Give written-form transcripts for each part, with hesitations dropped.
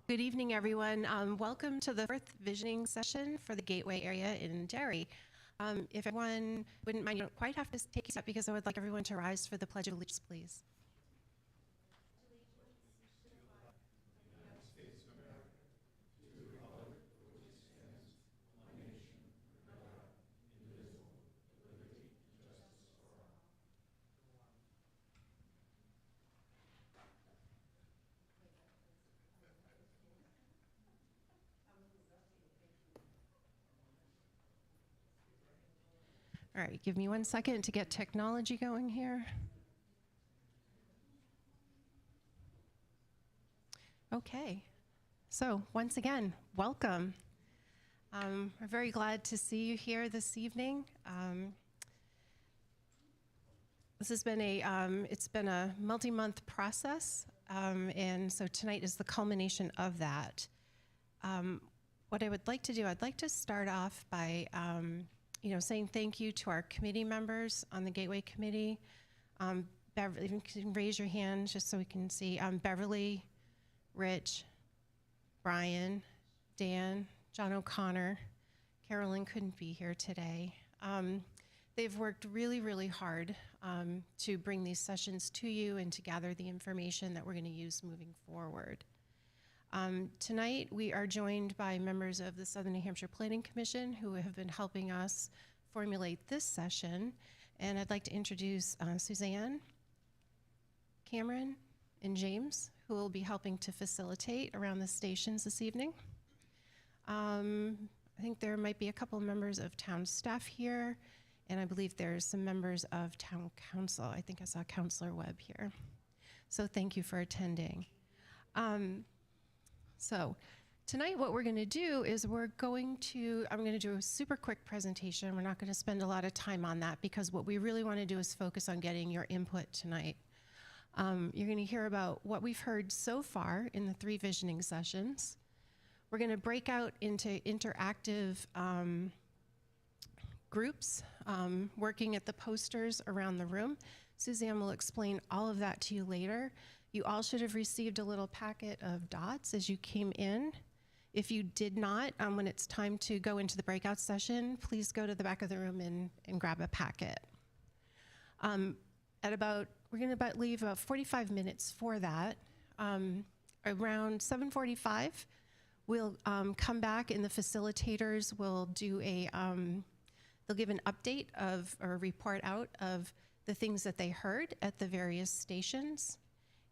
Good evening, everyone. Welcome to the fourth visioning session for the Gateway area in Derry. If everyone wouldn't mind, you don't quite have to take a step because I would like everyone to rise for the Pledge of Allegiance, please. All right, give me 1 second to get technology going here. Okay, so once again, welcome. We're very glad to see you here this evening. This has been it's been a multi-month process, and so tonight is the culmination of that. What I would like to do, I'd like to start off by saying thank you to our committee members on the Gateway Committee. Beverly, you can raise your hand just so we can see. Beverly, Rich, Brian, Dan, John O'Connor. Carolyn couldn't be here today. They've worked really, really hard to bring these sessions to you and to gather the information that we're going to use moving forward. Tonight, we are joined by members of the Southern New Hampshire Planning Commission who have been helping us formulate this session. And I'd like to introduce Suzanne, Cameron, and James, who will be helping to facilitate around the stations this evening. I think there might be a couple of members of town staff here, and I believe there's some members of town council. I think I saw Councilor Webb here. So thank you for attending. So tonight what we're going to do is I'm going to do a super quick presentation. We're not going to spend a lot of time on that because what we really want to do is focus on getting your input tonight. You're going to hear about what we've heard so far in the 3 visioning sessions. We're going to break out into interactive groups, working at the posters around the room. Suzanne will explain all of that to you later. You all should have received a little packet of dots as you came in. If you did not, when it's time to go into the breakout session, please go to the back of the room and grab a packet. We're going to leave 45 minutes for that. Around 7:45, we'll come back and the facilitators will do they'll give an update or report out of the things that they heard at the various stations.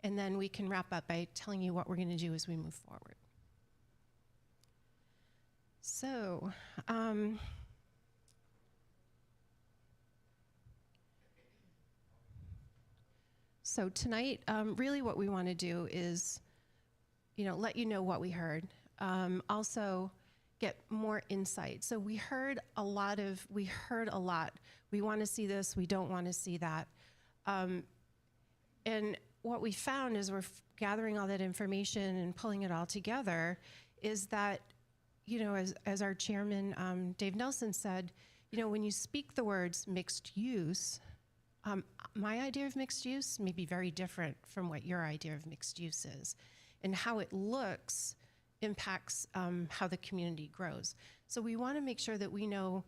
And then we can wrap up by telling you what we're going to do as we move forward. So tonight, really what we want to do is, let you know what we heard. Also, get more insight. So we heard a lot. We want to see this. We don't want to see that. And what we found as we're gathering all that information and pulling it all together is that, as our chairman, Dave Nelson said, when you speak the words mixed use, my idea of mixed use may be very different from what your idea of mixed use is. And how it looks impacts how the community grows. So we want to make sure that we know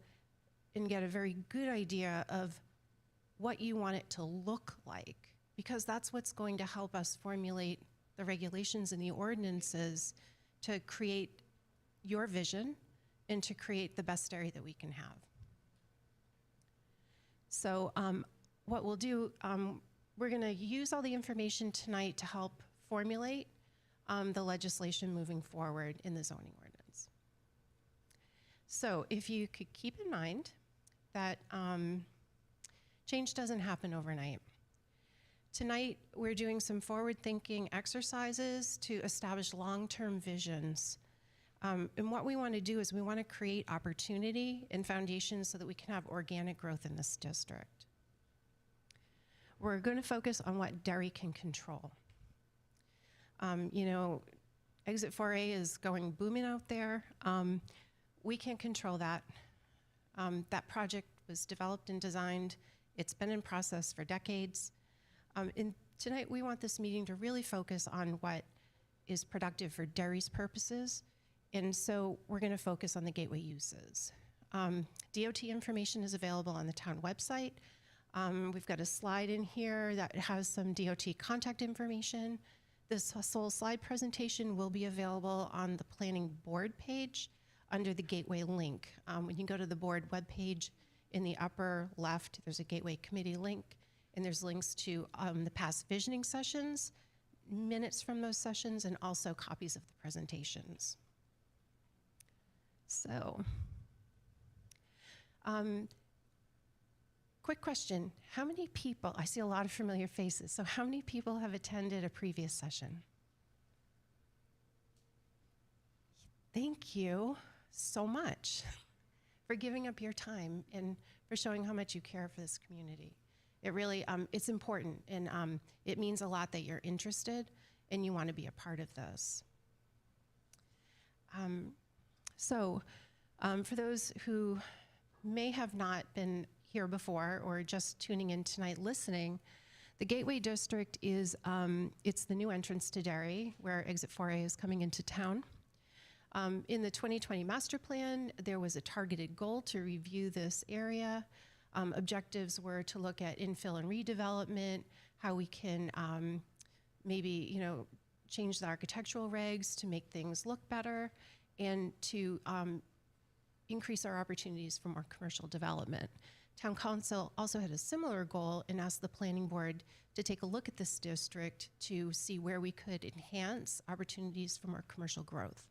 and get a very good idea of what you want it to look like, because that's what's going to help us formulate the regulations and the ordinances to create your vision and to create the best area that we can have. So what we'll do, we're going to use all the information tonight to help formulate the legislation moving forward in the zoning ordinance. So if you could keep in mind that change doesn't happen overnight. Tonight, we're doing some forward-thinking exercises to establish long-term visions. And what we want to do is we want to create opportunity and foundations so that we can have organic growth in this district. We're going to focus on what Derry can control. Exit 4A is going booming out there. We can't control that. That project was developed and designed. It's been in process for decades. And tonight we want this meeting to really focus on what is productive for Derry's purposes. And so we're going to focus on the gateway uses. DOT information is available on the town website. We've got a slide in here that has some DOT contact information. This whole slide presentation will be available on the planning board page under the gateway link. When you go to the board webpage, in the upper left, there's a gateway committee link, and there's links to the past visioning sessions, minutes from those sessions, and also copies of the presentations. So, quick question. How many people, I see a lot of familiar faces, so how many people have attended a previous session? Thank you so much for giving up your time and for showing how much you care for this community. It really, it's important, and it means a lot that you're interested and you want to be a part of this. For those who may have not been here before or just tuning in tonight listening, the Gateway District is, it's the new entrance to Derry, where Exit 4A is coming into town. In the 2020 master plan, there was a targeted goal to review this area. Objectives were to look at infill and redevelopment, how we can maybe, change the architectural regs to make things look better, and to increase our opportunities for more commercial development. Town Council also had a similar goal and asked the planning board to take a look at this district to see where we could enhance opportunities for more commercial growth.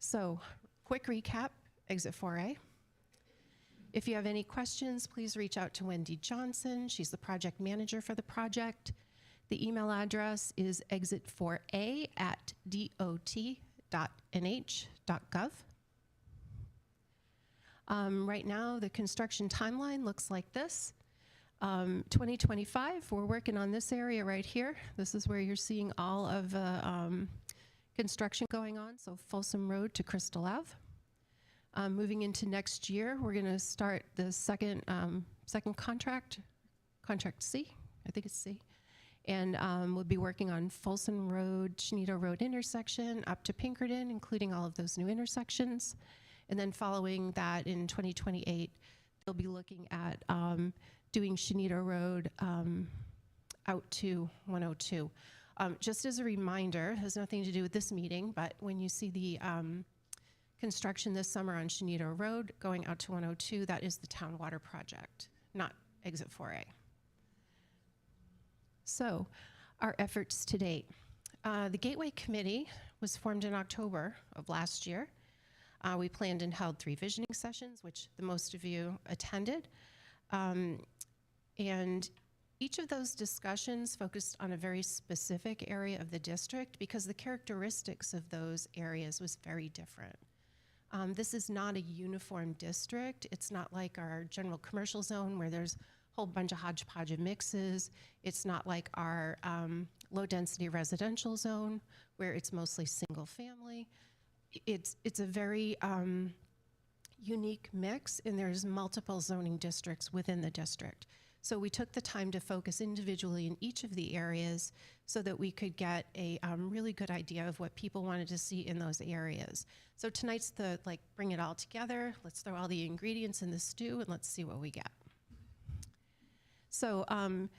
So, quick recap, Exit 4A. If you have any questions, please reach out to Wendy Johnson. She's the project manager for the project. The email address is exit4a@dot.nh.gov. Right now, the construction timeline looks like this. 2025, we're working on this area right here. This is where you're seeing all of the construction going on, so Folsom Road to Crystal Ave. Moving into next year, we're going to start the second contract C, I think it's C. And we'll be working on Folsom Road, Chenito Road intersection up to Pinkerton, including all of those new intersections. And then following that in 2028, they'll be looking at doing Chenito Road out to 102. Just as a reminder, has nothing to do with this meeting, but when you see the construction this summer on Chenito Road going out to 102, that is the town water project, not Exit 4A. So, our efforts to date. The Gateway Committee was formed in October of last year. We planned and held 3 visioning sessions, which the most of you attended. And each of those discussions focused on a very specific area of the district because the characteristics of those areas was very different. This is not a uniform district. It's not like our general commercial zone where there's a whole bunch of hodgepodge of mixes. It's not like our low density residential zone where it's mostly single family. It's a very unique mix, and there's multiple zoning districts within the district. So we took the time to focus individually in each of the areas so that we could get a really good idea of what people wanted to see in those areas. So tonight's the, bring it all together. Let's throw all the ingredients in the stew and let's see what we get. So I'm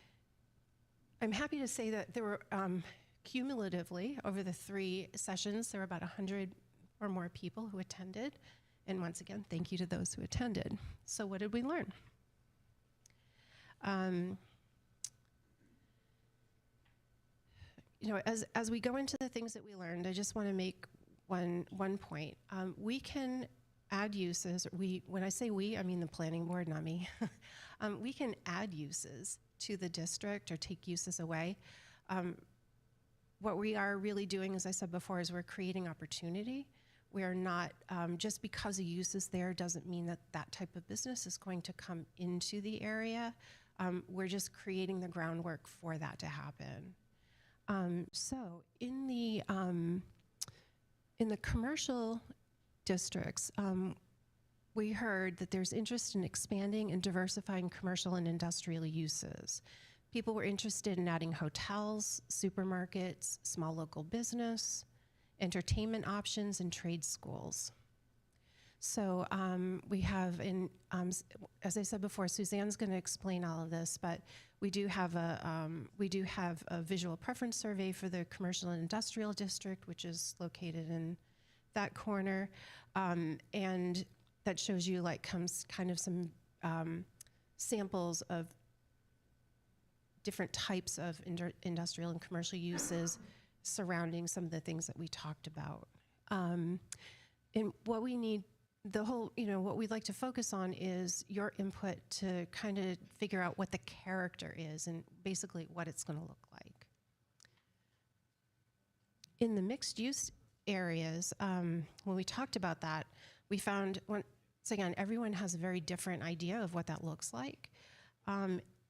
happy to say that there were, cumulatively, over the 3 sessions, there were about 100 or more people who attended. And once again, thank you to those who attended. So what did we learn? As we go into the things that we learned, I just want to make one point. We can add uses. When I say we, I mean the planning board, not me. We can add uses to the district or take uses away. What we are really doing, as I said before, is we're creating opportunity. We are not, just because a use is there doesn't mean that that type of business is going to come into the area. We're just creating the groundwork for that to happen. So in the commercial districts, we heard that there's interest in expanding and diversifying commercial and industrial uses. People were interested in adding hotels, supermarkets, small local business, entertainment options, and trade schools. So we have, as I said before, Suzanne's going to explain all of this, but we do have a visual preference survey for the commercial and industrial district, which is located in that corner, and that shows you kind of some samples of different types of industrial and commercial uses surrounding some of the things that we talked about. And what we need, what we'd like to focus on is your input to kind of figure out what the character is and basically what it's going to look like. In the mixed use areas, when we talked about that, we found, once again, everyone has a very different idea of what that looks like.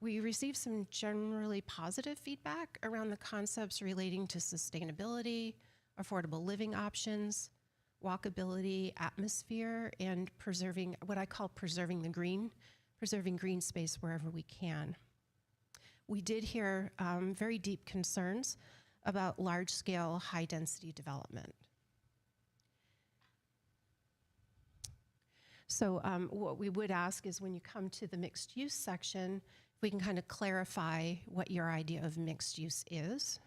We received some generally positive feedback around the concepts relating to sustainability, affordable living options, walkability, atmosphere, and preserving, what I call preserving green space wherever we can. We did hear very deep concerns about large-scale, high-density development. So what we would ask is when you come to the mixed use section, if we can kind of clarify what your idea of mixed use is.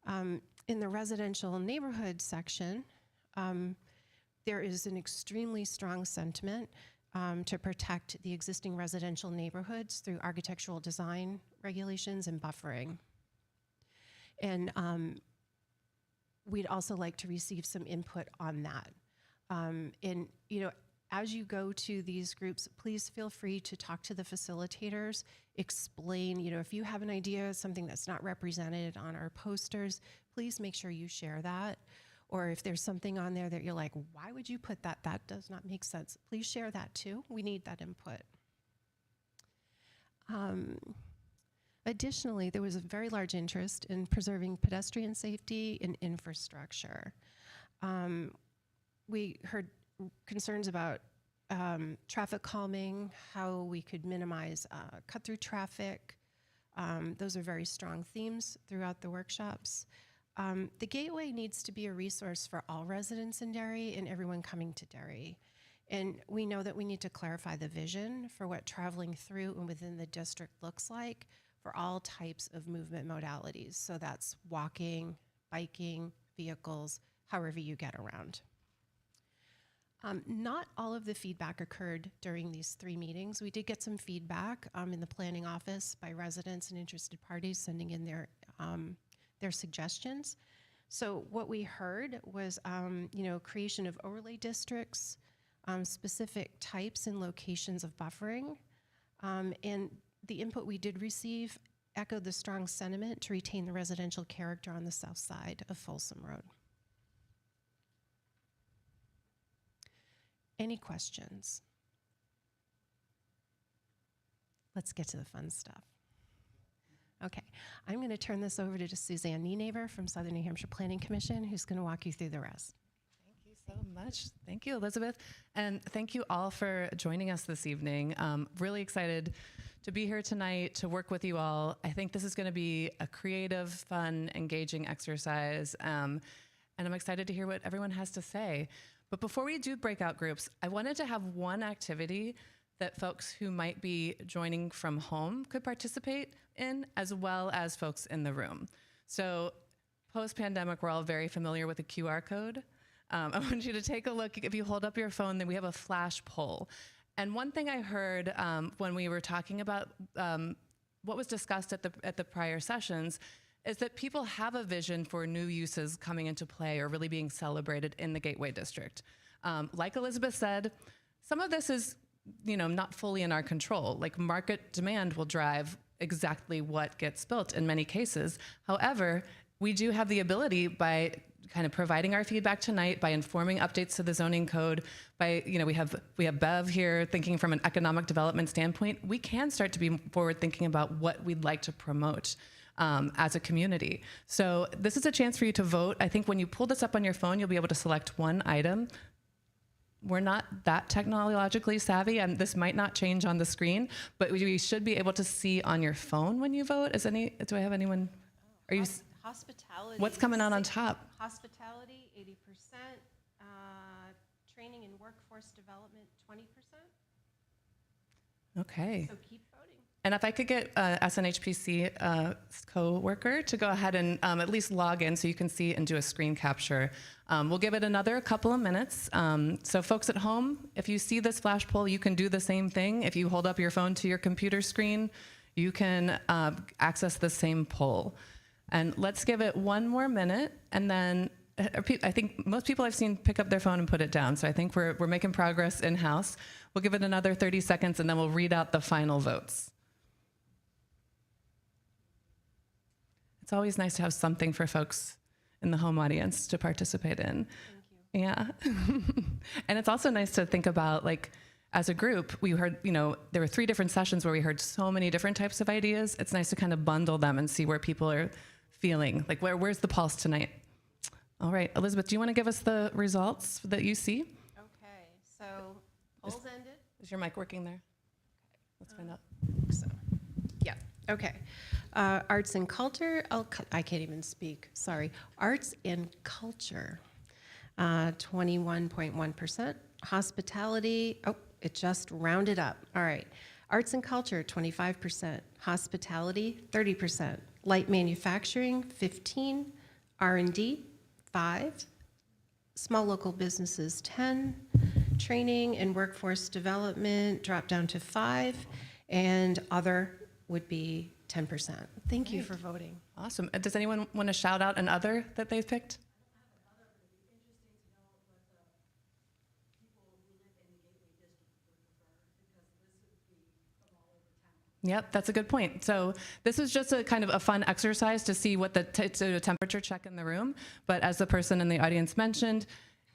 In the residential neighborhood section, there is an extremely strong sentiment to protect the existing residential neighborhoods through architectural design regulations and buffering. And we'd also like to receive some input on that. And as you go to these groups, please feel free to talk to the facilitators, explain, if you have an idea, something that's not represented on our posters, please make sure you share that. Or if there's something on there that you're like, why would you put that? That does not make sense. Please share that too. We need that input. Additionally, there was a very large interest in preserving pedestrian safety and infrastructure. We heard concerns about traffic calming, how we could minimize cut-through traffic. Those are very strong themes throughout the workshops. The Gateway needs to be a resource for all residents in Derry and everyone coming to Derry. And we know that we need to clarify the vision for what traveling through and within the district looks like for all types of movement modalities. So that's walking, biking, vehicles, however you get around. Not all of the feedback occurred during these 3 meetings. We did get some feedback in the planning office by residents and interested parties sending in their suggestions. So what we heard was, creation of overlay districts, specific types and locations of buffering, and the input we did receive echoed the strong sentiment to retain the residential character on the south side of Folsom Road. Any questions? Let's get to the fun stuff. Okay, I'm going to turn this over to Suzanne Nienaber from Southern New Hampshire Planning Commission, who's going to walk you through the rest. Thank you so much. Thank you, Elizabeth. And thank you all for joining us this evening. Really excited to be here tonight, to work with you all. I think this is going to be a creative, fun, engaging exercise. And I'm excited to hear what everyone has to say. But before we do breakout groups, I wanted to have one activity that folks who might be joining from home could participate in, as well as folks in the room. So post-pandemic, we're all very familiar with the QR code. I want you to take a look. If you hold up your phone, then we have a flash poll. And one thing I heard when we were talking about what was discussed at the prior sessions is that people have a vision for new uses coming into play or really being celebrated in the Gateway District. Like Elizabeth said, some of this is not fully in our control. Like market demand will drive exactly what gets built in many cases. However, we do have the ability by kind of providing our feedback tonight, by informing updates to the zoning code, by, we have Bev here thinking from an economic development standpoint, we can start to be forward thinking about what we'd like to promote as a community. So this is a chance for you to vote. I think when you pull this up on your phone, you'll be able to select one item. we're not that technologically savvy, and this might not change on the screen, but we should be able to see on your phone when you vote. Do I have anyone? Are you? Hospitality. What's coming out on top? Hospitality, 80%. Training and workforce development, 20%. Okay. So keep voting. And if I could get SNHPC co-worker to go ahead and at least log in so you can see and do a screen capture. We'll give it another couple of minutes. So folks at home, if you see this flash poll, you can do the same thing. If you hold up your phone to your computer screen, you can access the same poll. And let's give it one more minute, and then I think most people I've seen pick up their phone and put it down, so I think we're making progress in-house. We'll give it another 30 seconds, and then we'll read out the final votes. It's always nice to have something for folks in the home audience to participate in. Thank you. Yeah. And it's also nice to think about, like, as a group, we heard, there were 3 different sessions where we heard so many different types of ideas. It's nice to kind of bundle them and see where people are feeling. Like, where's the pulse tonight? All right, Elizabeth, do you want to give us the results that you see? Okay, so polls ended. Is your mic working there? Let's find out. So, yeah, okay. Arts and culture, I can't even speak, sorry. Arts and culture, 21.1%. Hospitality, it just rounded up. All right. Arts and culture, 25%. Hospitality, 30%. Light manufacturing, 15%. R&D, 5%. Small local businesses, 10%. Training and workforce development dropped down to 5%. And other would be 10%. Thank you for voting. Awesome. Does anyone want to shout out an other that they've picked? Yep, that's a good point. So this is just a kind of a fun exercise to see what to a temperature check in the room. But as the person in the audience mentioned,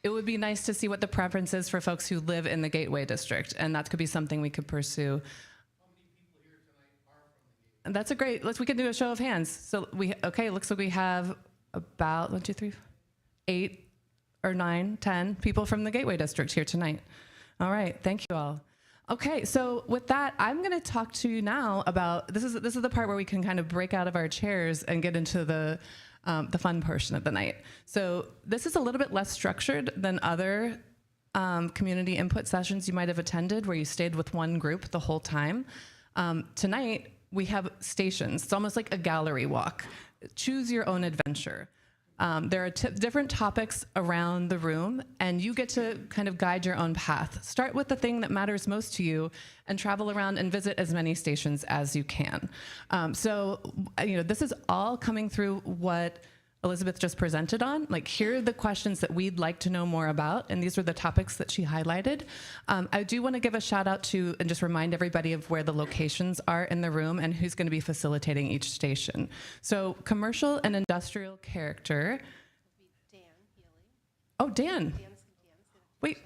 it would be nice to see what the preference is for folks who live in the Gateway District, and that could be something we could pursue. How many people here tonight are from the Gateway? That's a great. We can do a show of hands. So looks like we have about 1, 2, 3, 8 or 9, 10 people from the Gateway District here tonight. All right, thank you all. Okay, so with that, I'm going to talk to you now about this is the part where we can kind of break out of our chairs and get into the fun portion of the night. So this is a little bit less structured than other community input sessions you might have attended, where you stayed with one group the whole time. Tonight we have stations. It's almost like a gallery walk. Choose your own adventure. There are different topics around the room, and you get to kind of guide your own path. Start with the thing that matters most to you and travel around and visit as many stations as you can. This is all coming through what Elizabeth just presented on. Like, here are the questions that we'd like to know more about, and these were the topics that she highlighted. I do want to give a shout out to and just remind everybody of where the locations are in the room and who's going to be facilitating each station. So commercial and industrial character. Dan Healy. Oh, Dan. Wait,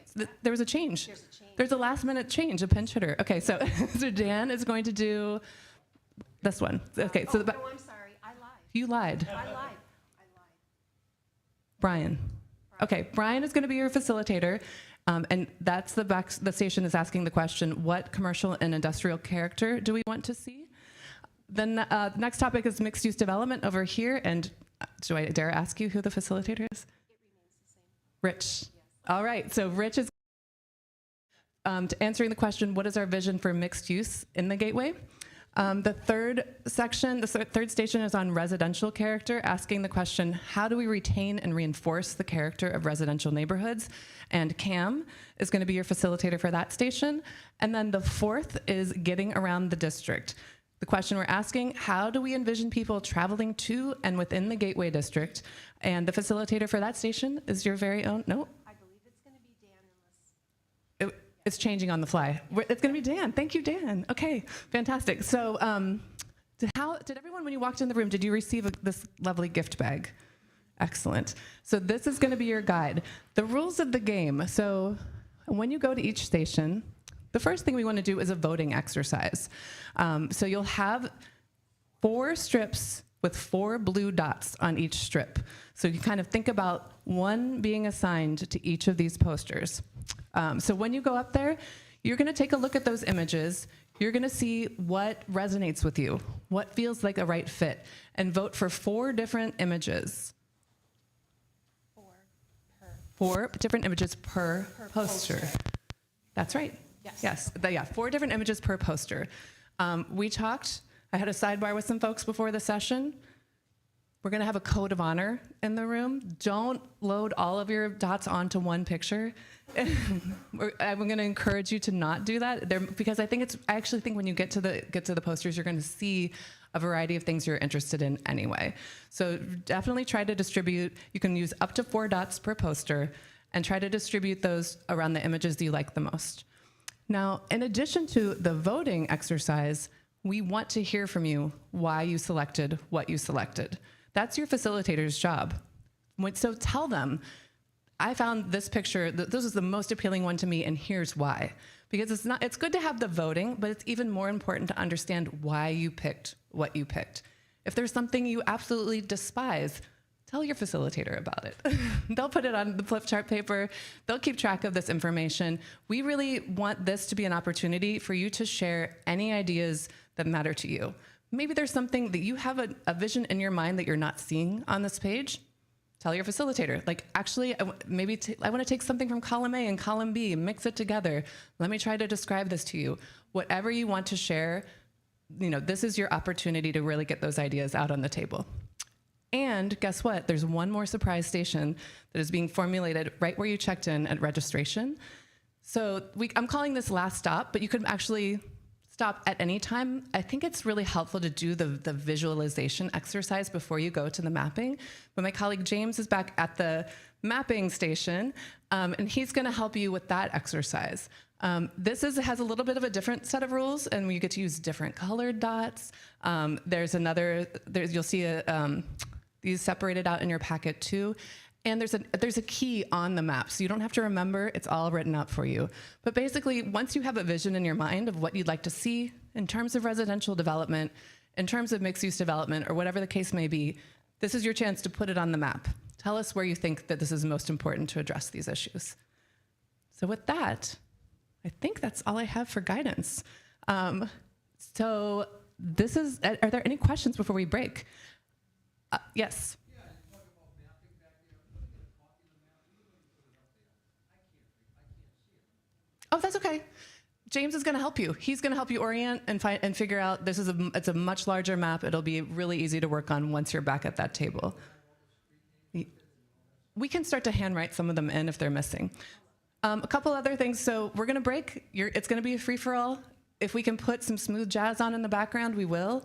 there was a change. There's a last minute change, a pinch hitter. Okay, so, so Dan is going to do this one. Okay, so no, I'm sorry, I lied. You lied. I lied. Brian. Okay, Brian is going to be your facilitator, and that's the station is asking the question, what commercial and industrial character do we want to see? Then the next topic is mixed use development over here, and do I dare ask you who the facilitator is? It remains the same. Rich. Yes. All right, so Rich is answering the question, what is our vision for mixed use in the Gateway? The third station is on residential character, asking the question, how do we retain and reinforce the character of residential neighborhoods? And Cam is going to be your facilitator for that station. And then the fourth is getting around the district. The question we're asking, how do we envision people traveling to and within the Gateway District? And the facilitator for that station is your very own, no? I believe it's going to be Dan unless... It's changing on the fly. It's going to be Dan. Thank you, Dan. Okay, fantastic. So did everyone, when you walked in the room, did you receive this lovely gift bag? Excellent. So this is going to be your guide. The rules of the game. So when you go to each station, the first thing we want to do is a voting exercise. So you'll have 4 strips with 4 blue dots on each strip. So you kind of think about one being assigned to each of these posters. So when you go up there, you're going to take a look at those images. You're going to see what resonates with you, what feels like a right fit, and vote for 4 different images. 4 different images per poster. That's right. Yes. 4 different images per poster. We talked, I had a sidebar with some folks before the session. We're going to have a code of honor in the room. Don't load all of your dots onto one picture. I'm going to encourage you to not do that because I actually think when you get to the posters, you're going to see a variety of things you're interested in anyway. So definitely try to distribute. You can use up to 4 dots per poster and try to distribute those around the images that you like the most. Now, in addition to the voting exercise, we want to hear from you why you selected what you selected. That's your facilitator's job. So tell them, I found this picture, this is the most appealing one to me, and here's why. Because it's good to have the voting, but it's even more important to understand why you picked what you picked. If there's something you absolutely despise, tell your facilitator about it. They'll put it on the flip chart paper. They'll keep track of this information. We really want this to be an opportunity for you to share any ideas that matter to you. Maybe there's something that you have a vision in your mind that you're not seeing on this page. Tell your facilitator, like, actually, I want to take something from column A and column B, mix it together. Let me try to describe this to you. Whatever you want to share, this is your opportunity to really get those ideas out on the table. And guess what? There's one more surprise station that is being formulated right where you checked in at registration. So I'm calling this last stop, but you could actually stop at any time. I think it's really helpful to do the visualization exercise before you go to the mapping. But my colleague James is back at the mapping station, and he's going to help you with that exercise. This has a little bit of a different set of rules, and you get to use different colored dots. You'll see these separated out in your packet too. And there's a key on the map, so you don't have to remember, it's all written out for you. But basically, once you have a vision in your mind of what you'd like to see in terms of residential development, in terms of mixed-use development, or whatever the case may be, this is your chance to put it on the map. Tell us where you think that this is most important to address these issues. So with that, I think that's all I have for guidance. Are there any questions before we break? Yes. Oh, that's okay. James is going to help you. He's going to help you orient and figure out it's a much larger map. It'll be really easy to work on once you're back at that table. We can start to handwrite some of them in if they're missing. A couple other things. So we're going to break. It's going to be a free-for-all. If we can put some smooth jazz on in the background, we will,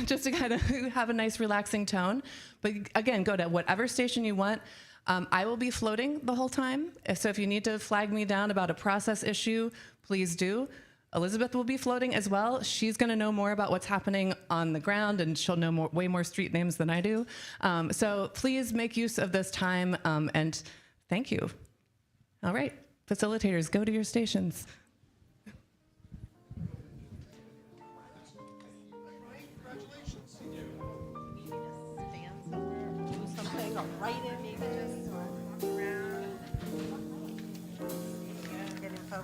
just to kind of have a nice relaxing tone. But again, go to whatever station you want. I will be floating the whole time, so if you need to flag me down about a process issue, please do. Elizabeth will be floating as well. She's going to know more about what's happening on the ground, and she'll know way more street names than I do. So please make use of this time, and thank you. All right, facilitators, go to your stations. Right in, you can just walk around. Get info.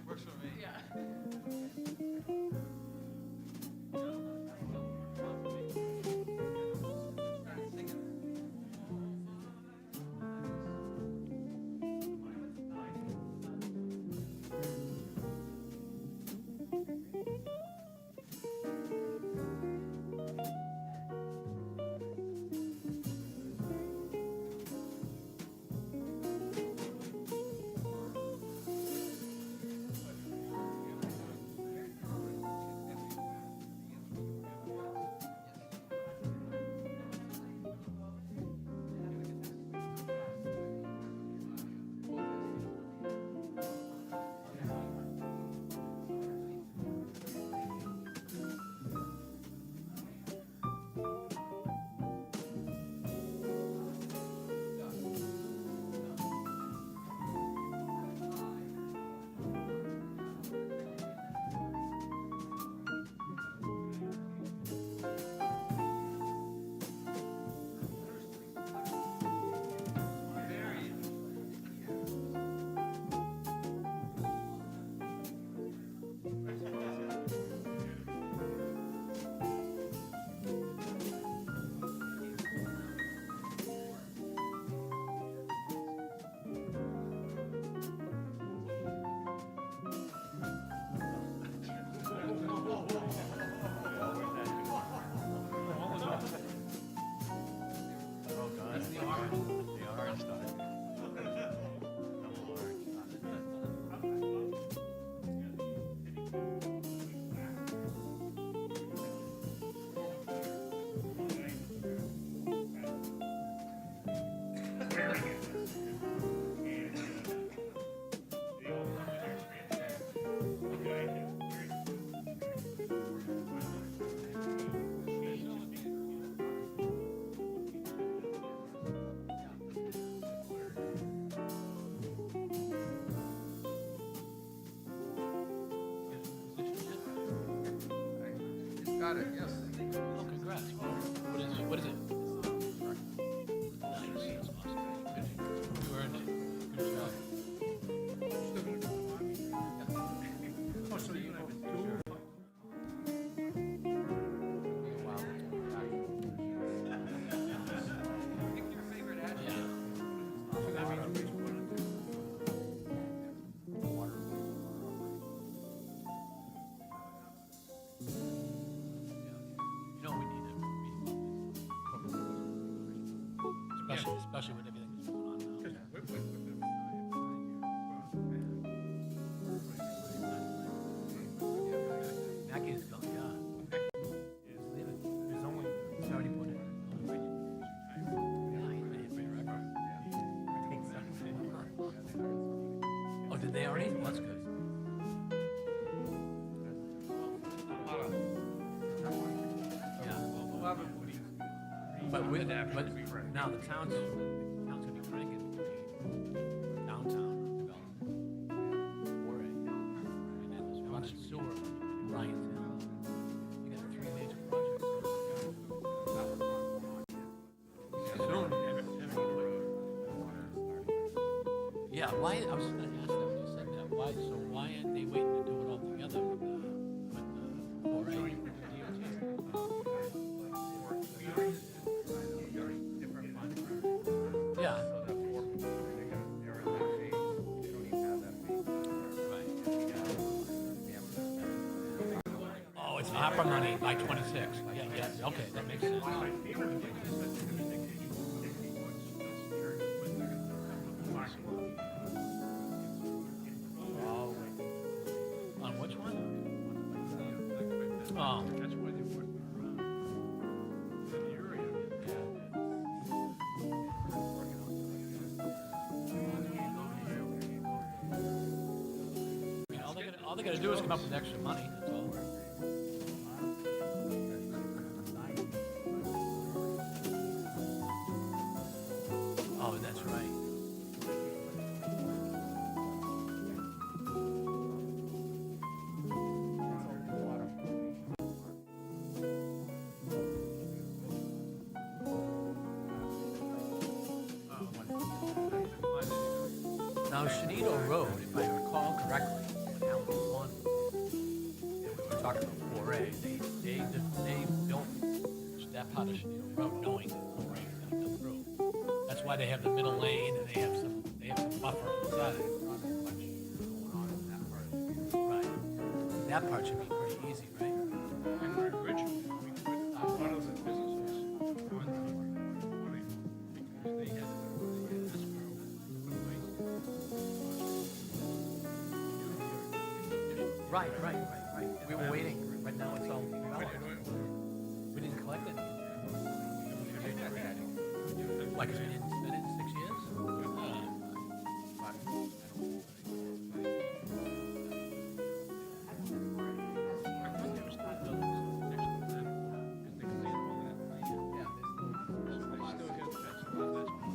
Works for me. Yeah. got it, yes. Oh, congrats. What is it? Nice. That's awesome. Good. You earned it. Good job. Oh, so you have two? Wow. Pick your favorite Yeah. adjective. So that means we each put it. You know we need a meeting about this. Especially with everything that's going on now. Just whip with them. Mackey's gone, yeah. There's only, He's already put it. Yeah, he's been here forever. Oh, did they already? Well, that's good. Yeah. But now the town's gonna be cranking between downtown development, Warren, and then there's water and sewer, Ryan's Hill. You got three major projects. soon. Yeah, why, I was just gonna ask that when you said that, why aren't they waiting to do it all together with the 4A and the DOT? Yeah. Right. Oh, it's opera money by 26. Yeah, okay, that makes sense. On which one? Oh. That's why they put the area. I mean, all they gotta do is come up with extra money, that's all. Oh, that's right. Now, Shenito Road, if I recall correctly, when Alan was on, and we were talking about 4A, they built that part of Shenito Road knowing that 4A was gonna come through. That's why they have the middle lane and they have some buffer on the side. Right. That part should be pretty easy, right? And we're originally, we put a lot of the businesses on the money because they had escrow put away. Right. We were waiting. Right now it's all developed. We didn't collect it. Like, it's been in 6 years?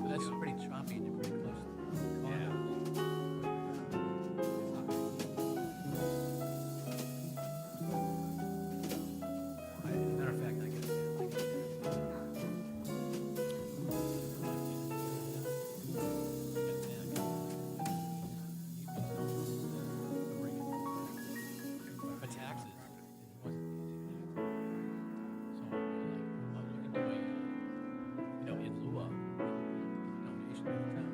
That's pretty choppy and pretty close to the corner. Matter of fact, I get for taxes. It wasn't easy. So, like, well, you can do a, in lieu of donation to the town.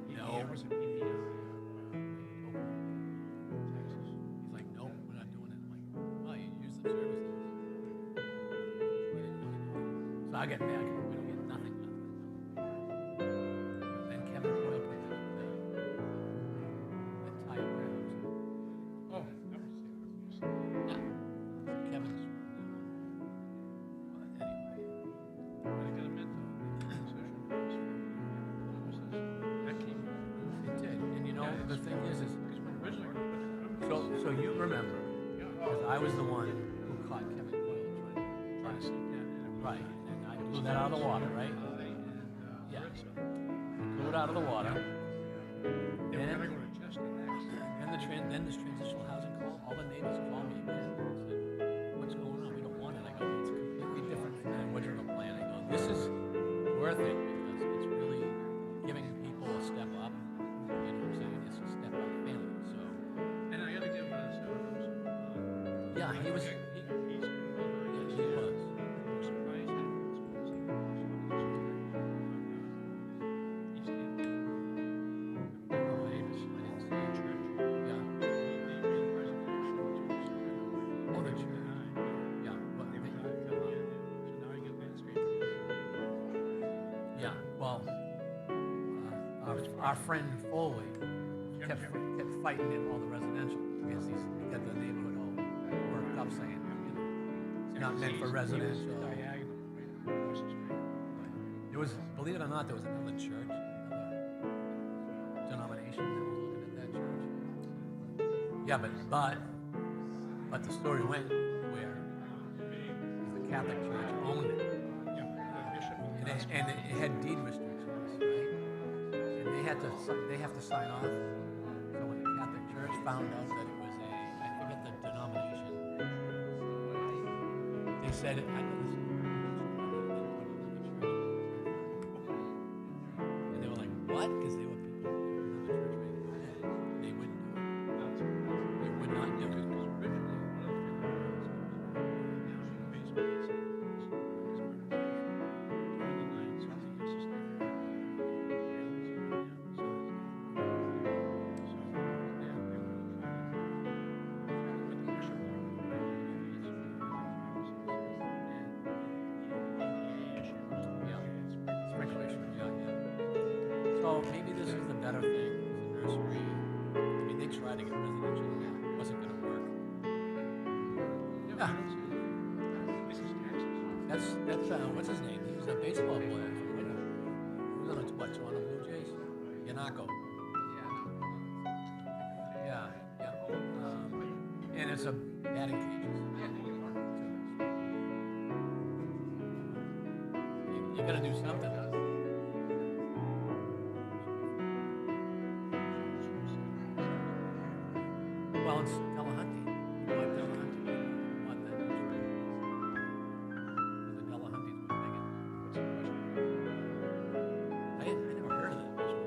No. He's like, no, we're not doing it. I'm like, well, you use the services. So I get mad because we don't get nothing. Then Kevin Coyle put the tire warehouse. Oh, never seen Yeah. Kevin's from that one. But anyway, I got a mental decision. That came it did. And you know, the thing is because when originally we put the so you remember, because I was the one who caught Kevin Coyle trying to sneak that in. right, and I blew that out of the water, right? Yeah. Blew it out of the water. They were gonna go to Chester next. Then this transitional housing call, all the neighbors called me again and said, what's going Yeah, he was. He's He been was. surprised at Oh, I didn't see it. Yeah. Oh, the church. Yeah. But yeah. Well, our friend Foley kept fighting in all the residential because he got the neighborhood all worked up, saying, you know, it's not meant for residential. There was, believe it or not, there was another church, another denomination that was looking at that church. Yeah, but the story went where the Catholic Church owned it, and it had deed restrictions, right? And they have to sign off. So when the Catholic Church found out that it was I forget the denomination, they said it. I know this. And they were like, what? Because they were people in the church ready to go ahead. They wouldn't do it. They would not do it. So maybe this is the better thing as a nursery. I mean, they tried to get residential in there. It wasn't going to work. Yeah. That's what's his name? He was a baseball player. He was on the Toronto Blue Jays? Yanako. Yeah. And it's a batting cages. You got to do something. Well, it's Delahunty. You want Delahunty? You want that nursery? The Delahunty's what I never heard of that nursery.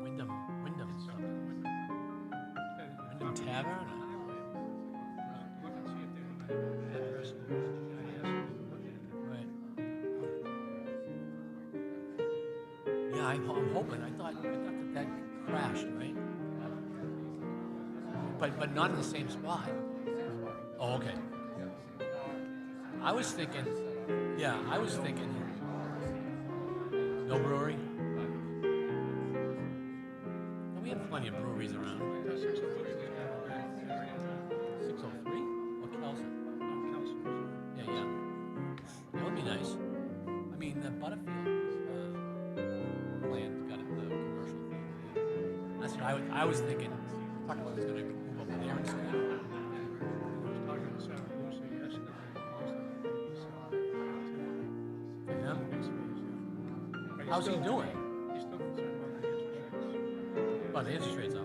Wyndham something. Wyndham Tavern? Right. Yeah, I'm hoping. I thought that crashed, right? But not in the same spot. Oh, okay. I was thinking. No brewery. No, we have plenty of breweries around. 603 or Kelson? Yeah. That would be nice. I mean, the Butterfield land's got a commercial thing. That's what I was thinking. Talking about was going to move over there and say, yeah. How's he doing? He's still concerned about the interest rates. Well, the interest rates are on.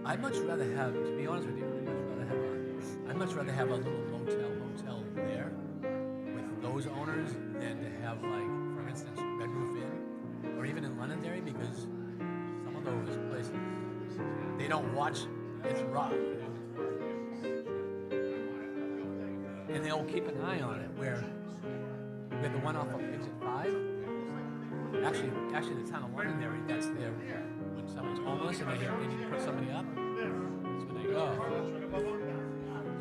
I'd much rather have, to be honest with you, I'd much rather have a little hotel there with those owners than to have, like, for instance, Red Roof Inn, or even in Londonderry, because some of those places, they don't watch, it's rough. And they'll keep an eye on it, where the one off of Exit 5, actually the town of Londonderry, that's there when someone's homeless and they need to put somebody up, that's where they go.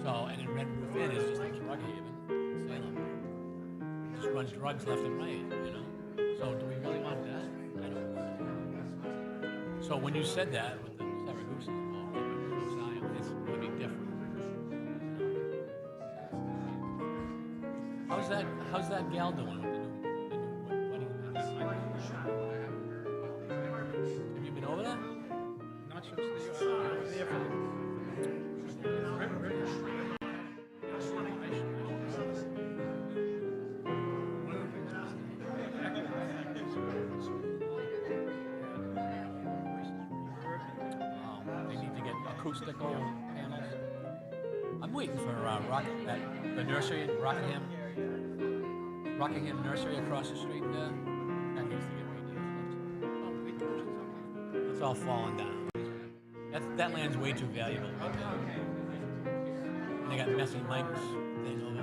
So, and then Red Roof Inn is just a drug haven in Salem. Just run drugs left and right, you know? So do we really want that? I don't know. So when you said that with the Saragoose involved, it's going to be different. How's that gal doing with the new wedding venue? Have you been over there? Not since they were there for the acoustical panels. I'm waiting for the nursery in Rockingham Nursery across the street there. That needs to get redone. It's all falling down. That land's way too valuable right now. And they got Messy Mike's thing over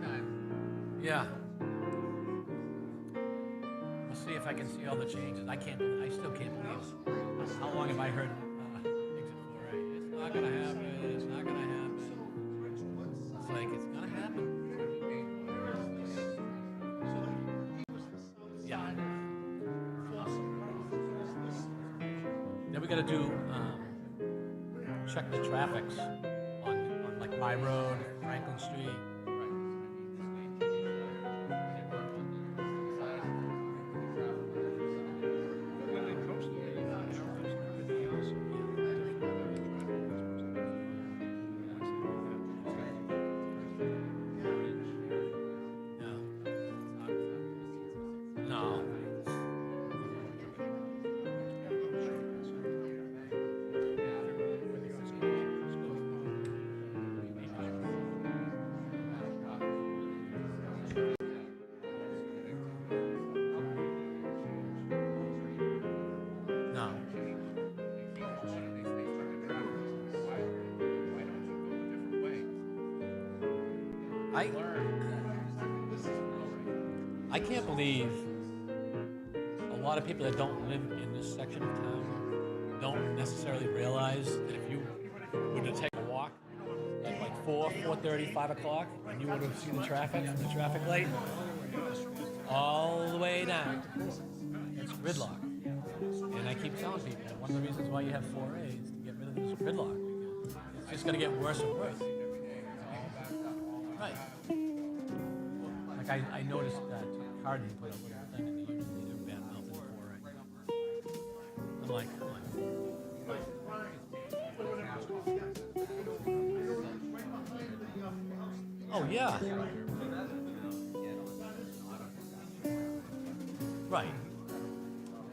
there. Yeah. We'll see if I can see all the changes. I still can't believe it. How long have I heard exit 4A? It's not gonna happen. It's not gonna happen. It's like it's gonna happen. Yeah. Then we gotta do check the traffics on like my road, Franklin Street. When they posted it, everybody else. No. No. I can't believe a lot of people that don't live in this section of town don't necessarily realize that if you were to take a walk at like 4:30, 5 o'clock, and you would have seen the traffic from the traffic light all the way down, it's gridlock. And I keep telling people that one of the reasons why you have 4A is to get rid of this gridlock, because it's just going to get worse and worse. Right. Like I noticed that Hardin put a little thing in the unit leader bad mouth in 4A. I'm like, come on. Oh yeah. Right.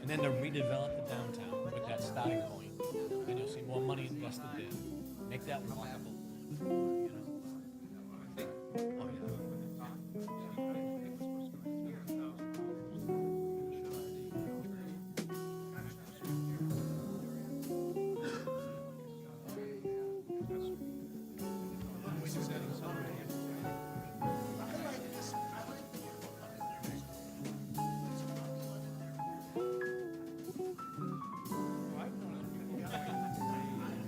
And then to redevelop the downtown with that starting point. Then you'll see more money invested there. Make that walkable. You know? Oh yeah.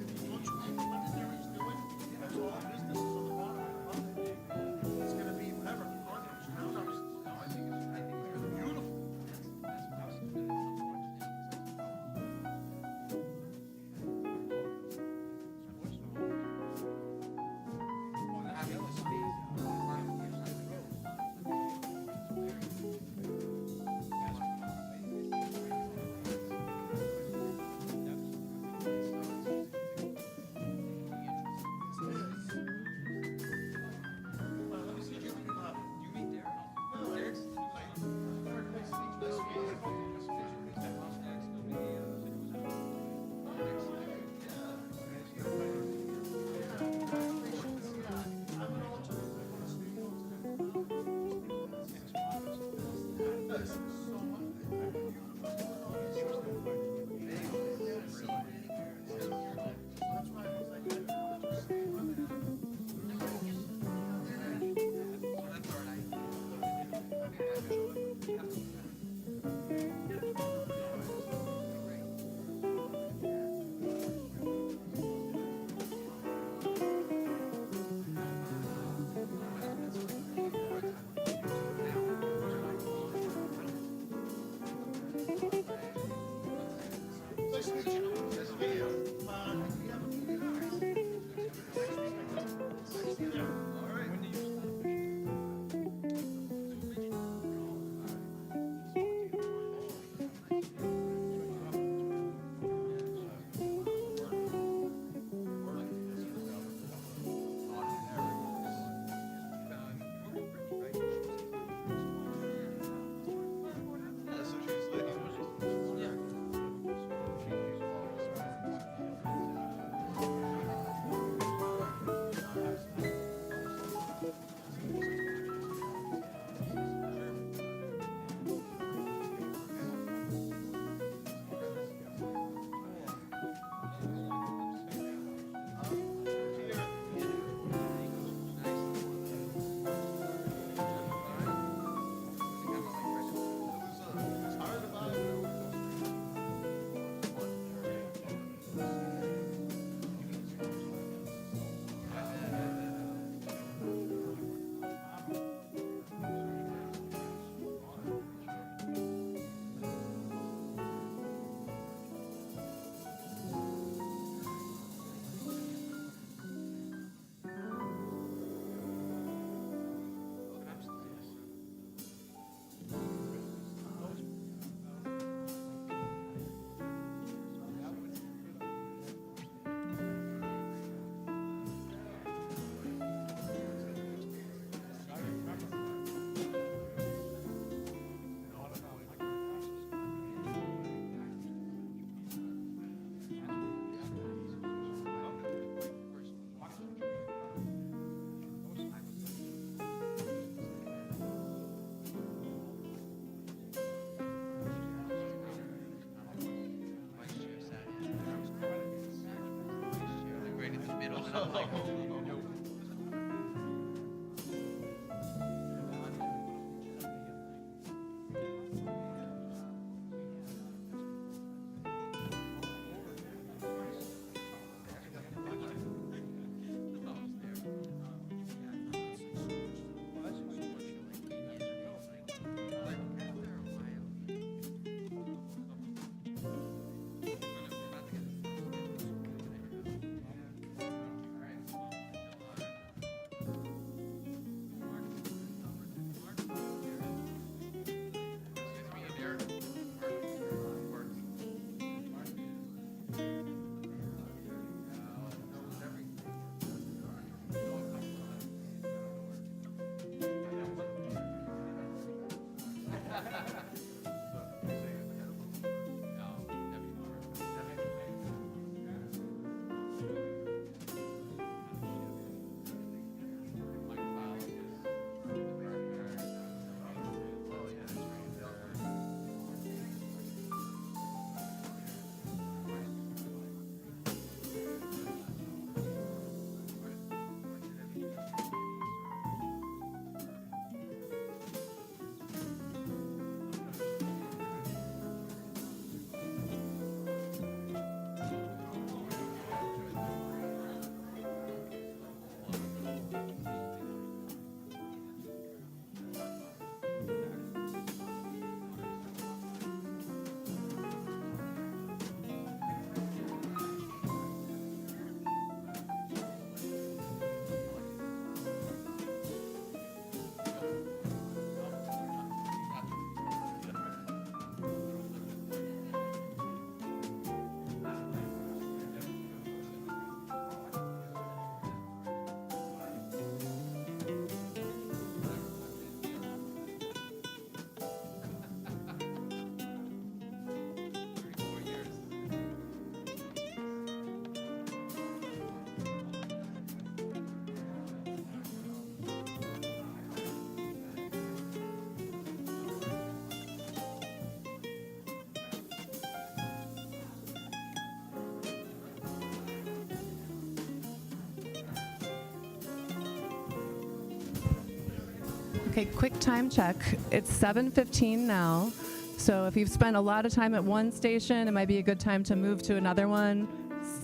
Okay, quick time check. It's 7:15 now. So if you've spent a lot of time at one station, it might be a good time to move to another one,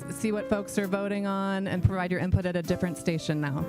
see what folks are voting on, and provide your input at a different station now.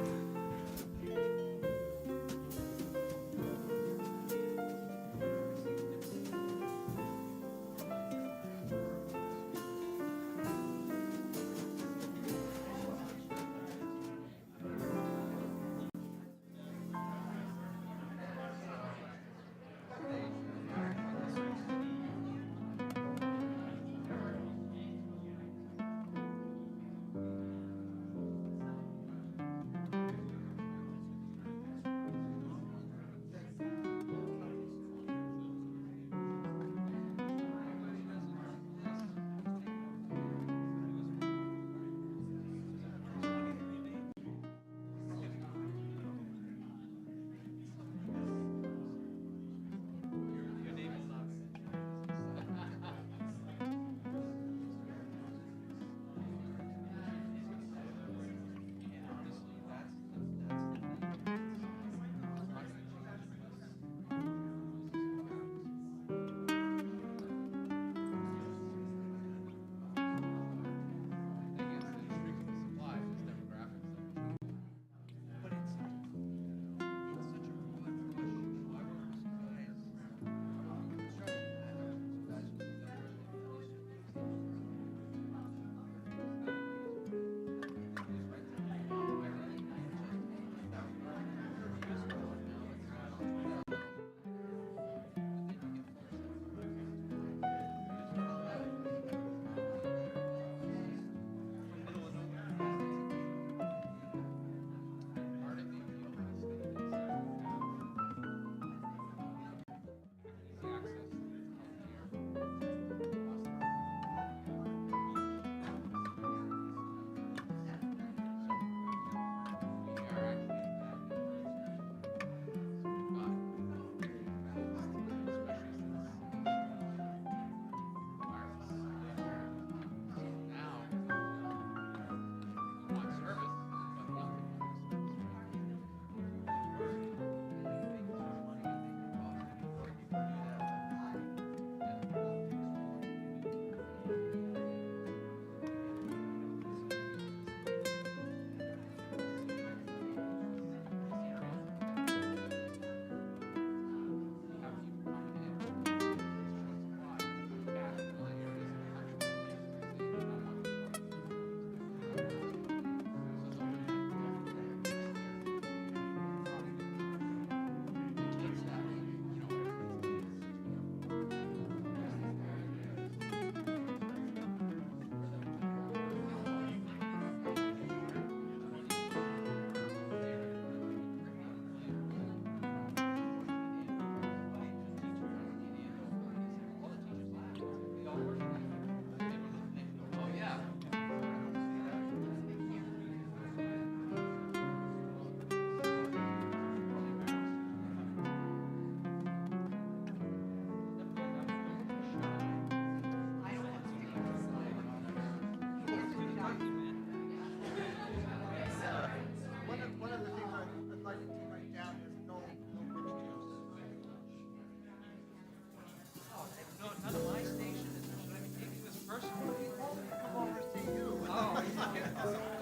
Come over and see you. Oh,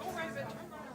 go right ahead, turn around.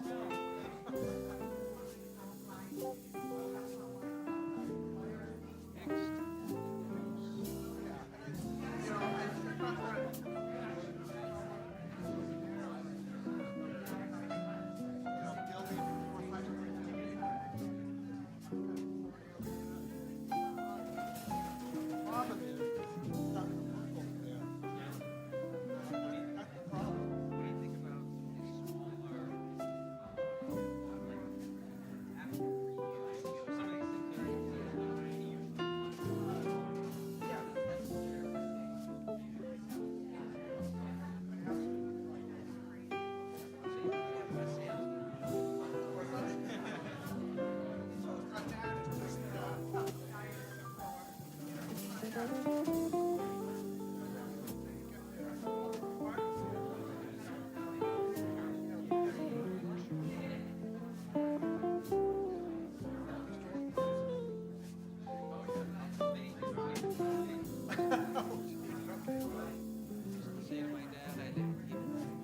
Say to my dad, I didn't.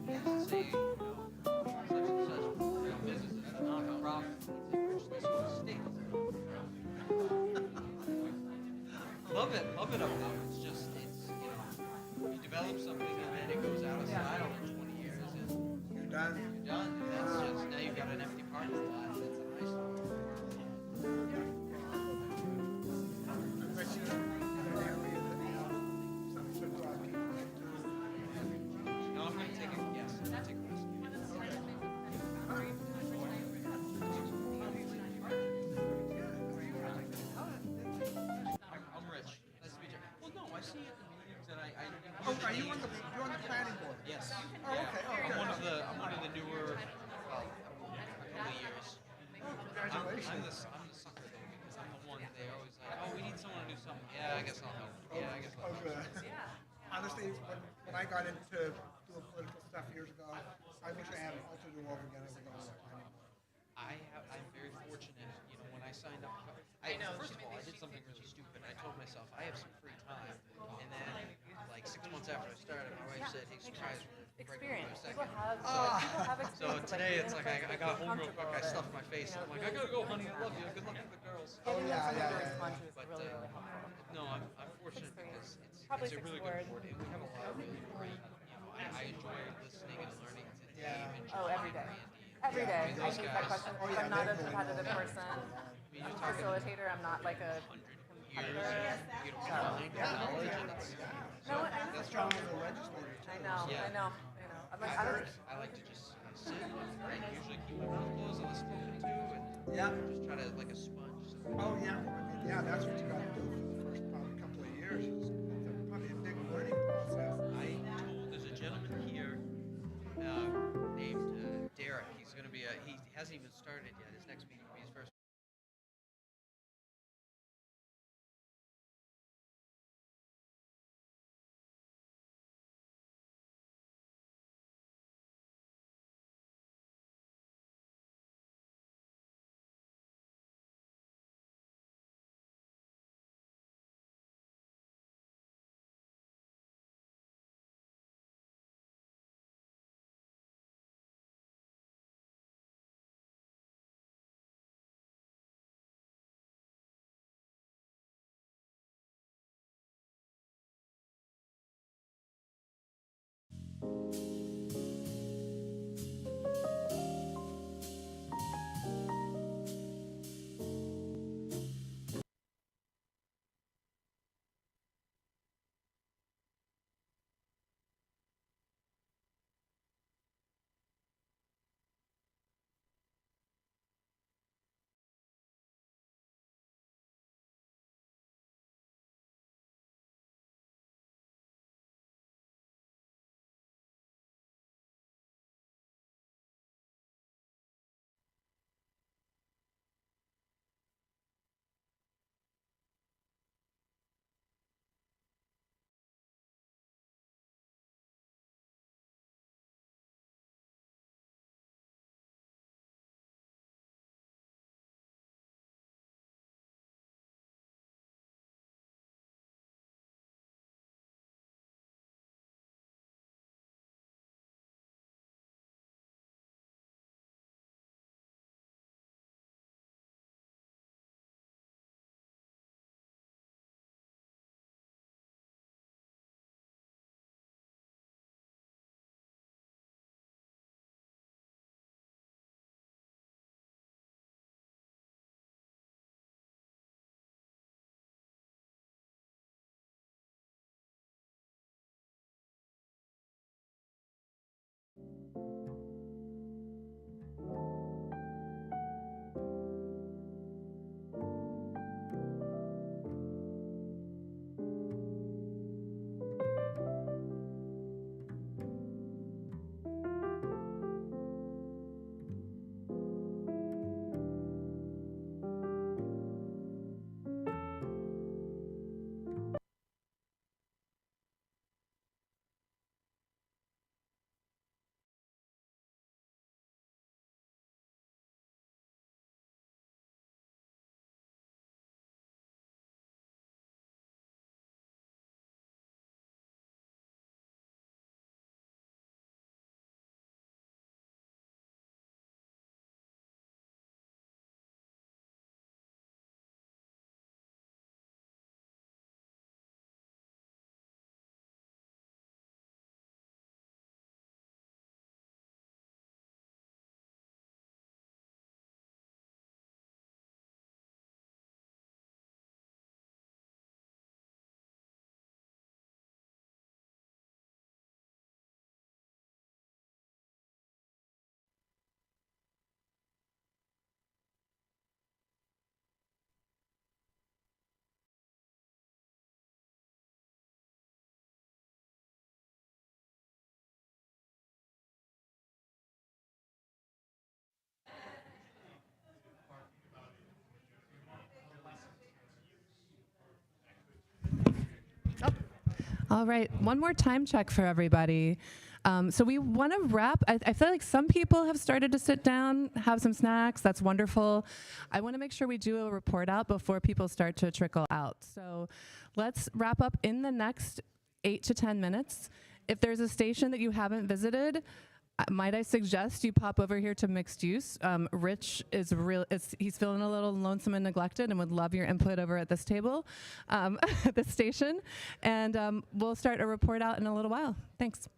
He used to say, such and such business is a non-profit. He's like, "Rich, this is love it up now. It's just, you develop something and then it goes out of style in 20 years and You're done. you're done. And that's just, now you've got an empty parking lot. That's a nice one. No, I'm going to take a guess. I'm going to take a risk. I'm Rich. Nice to meet you. Well, no, I see you at the meetings and Oh, are you on the planning board? Yes. Oh, okay. Oh, I'm good. one of the newer, well, a couple of years. Congratulations. I'm the sucker though because I'm the one they always like. Oh, we need someone to do something. Yeah, I guess I'll help. Yeah, I guess I'll Oh, help. good. Honestly, when I got into doing political stuff years ago, I wish I had an altar to do over again. I was on the planning board. I'm very fortunate. You know, when I signed up, first of all, I did something really stupid. I told myself I have some free time, and then like 6 months after I started, my wife said, "Hey, surprise, we're pregnant for a second." So today it's like I got home real quick. I stuffed my face. And I'm like, I gotta go, honey. I love you. Good luck with the girls. Oh, yeah. But no, I'm fortunate because it's a really good board, and we have a lot of really great. You know, I enjoy listening and learning to Dave and John Oh, every and day. Randy. Every day. mean, I those use guys- that question. Oh, yeah, I'm not a they're good. competitive person. You're I'm a talking facilitator. I'm not like a years, competitor. you don't find knowledge, and it's No, I know. that's John wrong. was a legislator. I know. Yeah. I know. I know. I'm like, I don't. I like to just sit and usually keep my mouth closed unless spoken to, and Yeah. just try to like a sponge. Oh, yeah. Yeah, that's what you got to do for the first probably couple of years. It's probably a big learning process. There's a gentleman here named Derek. He's going to be he hasn't even started yet. His next meeting will be his first. All right, one more time check for everybody. So we want to wrap. I feel like some people have started to sit down, have some snacks. That's wonderful. I want to make sure we do a report out before people start to trickle out. So let's wrap up in the next 8 to 10 minutes. If there's a station that you haven't visited, might I suggest you pop over here to mixed use? Rich he's feeling a little lonesome and neglected and would love your input over at this table, at this station. And we'll start a report out in a little while. Thanks.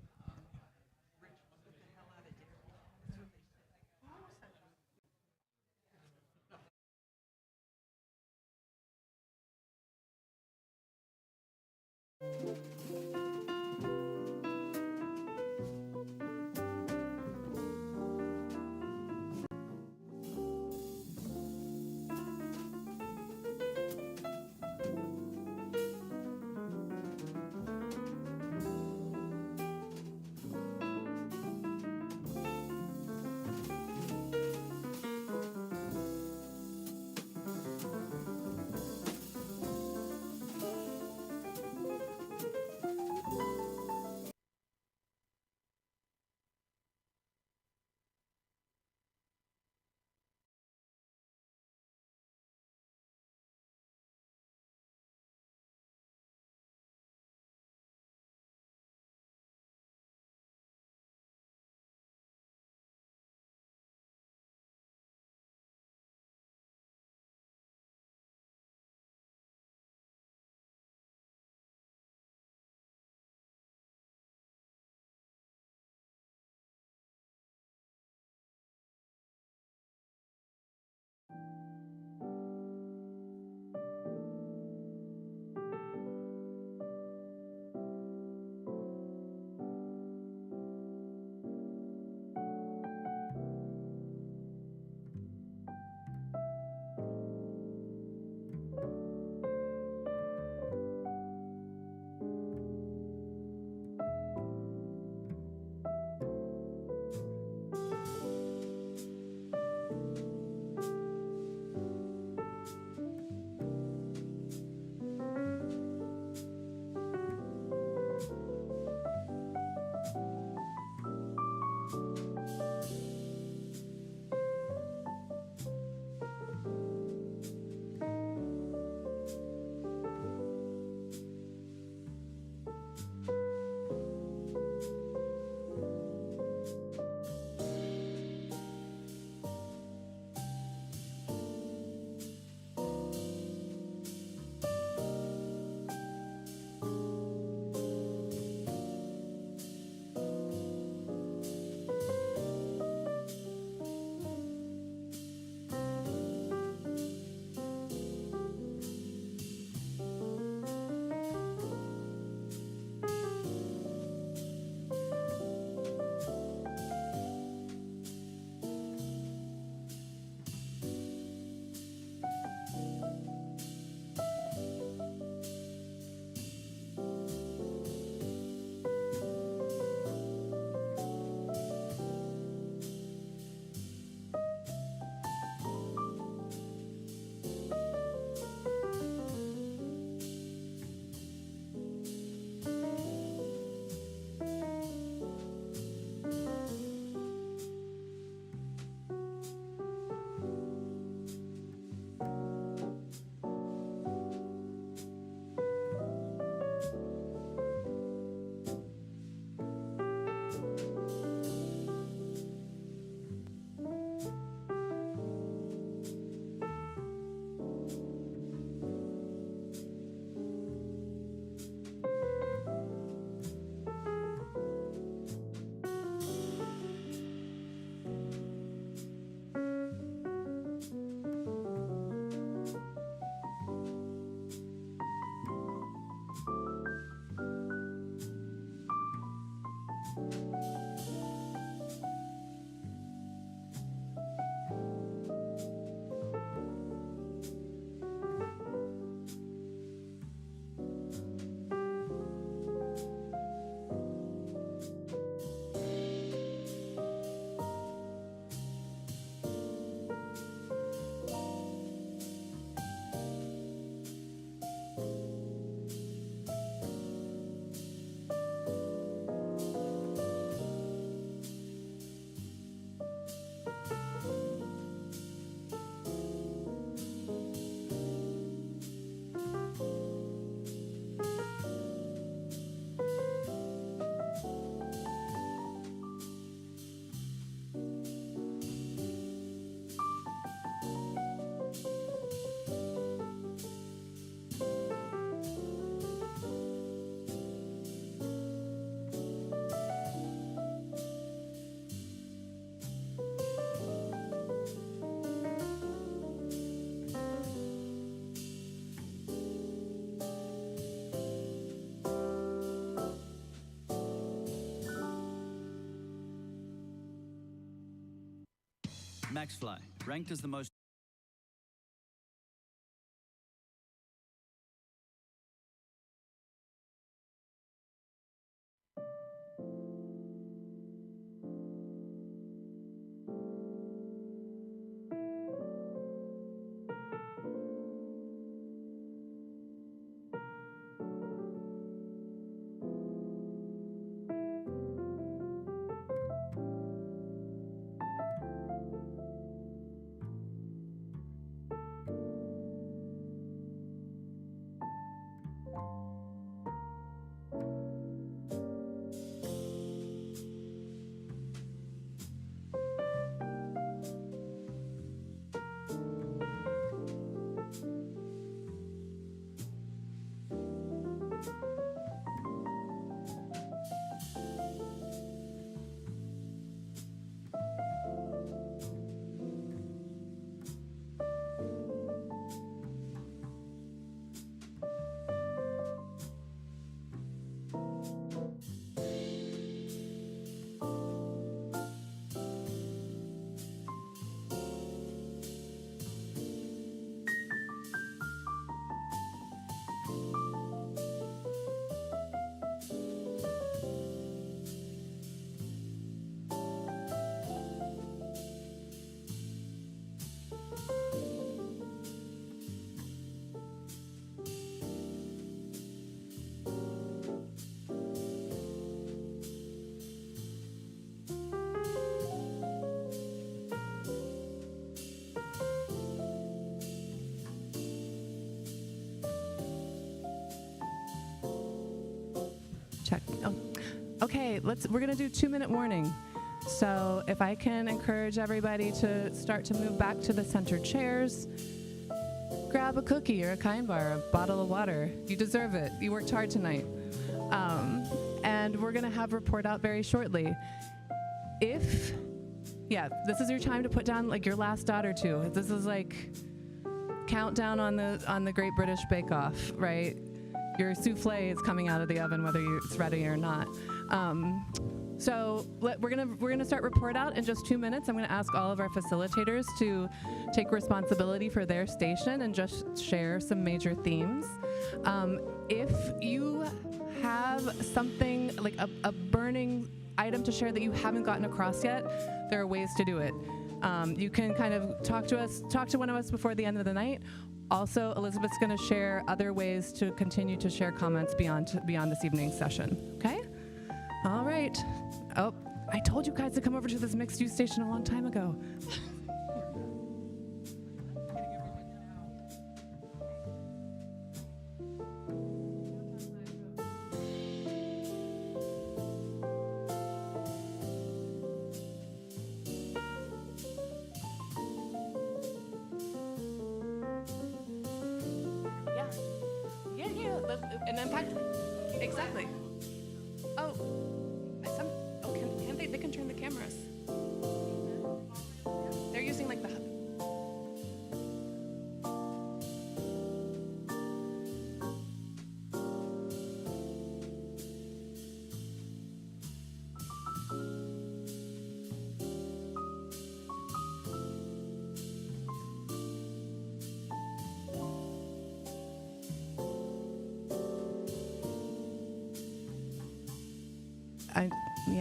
MaxFly, ranked as the most Check. Oh, okay. We're gonna do 2-minute warning. So if I can encourage everybody to start to move back to the center chairs, grab a cookie or a kind bar, a bottle of water. You deserve it. You worked hard tonight. And we're gonna have report out very shortly. This is your time to put down like your last dot or two. This is like countdown on the Great British Bake Off, right? Your souffle is coming out of the oven, whether it's ready or not. We're gonna start report out in just 2 minutes. I'm gonna ask all of our facilitators to take responsibility for their station and just share some major themes. If you have something like a burning item to share that you haven't gotten across yet, there are ways to do it. You can kind of talk to one of us before the end of the night. Also, Elizabeth's going to share other ways to continue to share comments beyond this evening's session. Okay? All right. Oh, I told you guys to come over to this mixed-use station a long time ago. And in fact, exactly. They can turn the cameras. They're using like the hub.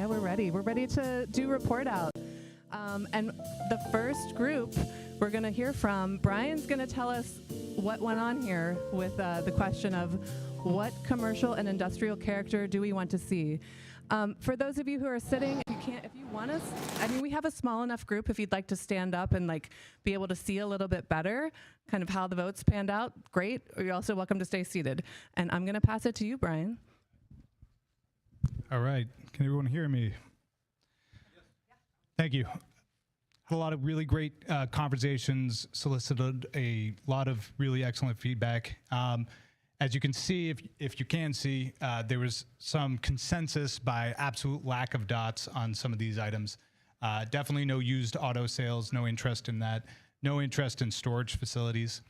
We're ready. We're ready to do report out. And the first group we're going to hear from, Brian's going to tell us what went on here with the question of what commercial and industrial character do we want to see. For those of you who are sitting, if you want us, we have a small enough group if you'd like to stand up and like be able to see a little bit better kind of how the votes panned out, great. Or you're also welcome to stay seated. And I'm going to pass it to you, Brian. All right. Can everyone hear me? Thank you. Had a lot of really great conversations, solicited a lot of really excellent feedback. As you can see, if you can see, there was some consensus by absolute lack of dots on some of these items. Definitely no used auto sales, no interest in that. No interest in storage facilities.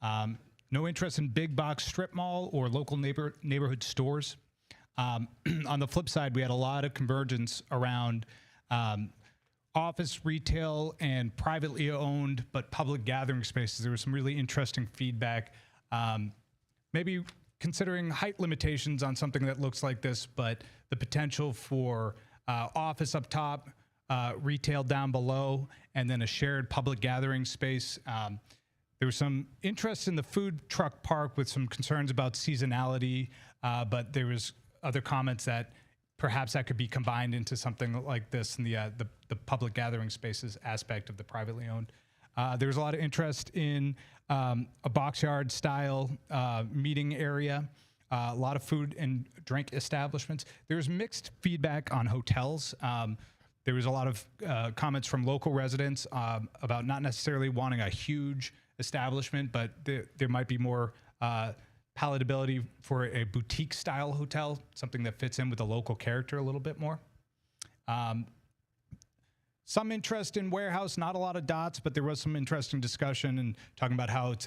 No interest in big box strip mall or local neighborhood stores. On the flip side, we had a lot of convergence around office, retail, and privately owned but public gathering spaces. There was some really interesting feedback. Maybe considering height limitations on something that looks like this, but the potential for office up top, retail down below, and then a shared public gathering space. There was some interest in the food truck park with some concerns about seasonality, but there was other comments that perhaps that could be combined into something like this in the public gathering spaces aspect of the privately owned. There was a lot of interest in a boxyard style meeting area, a lot of food and drink establishments. There was mixed feedback on hotels. There was a lot of comments from local residents about not necessarily wanting a huge establishment, but there might be more palatability for a boutique style hotel, something that fits in with the local character a little bit more. Some interest in warehouse, not a lot of dots, but there was some interesting discussion and talking about how it's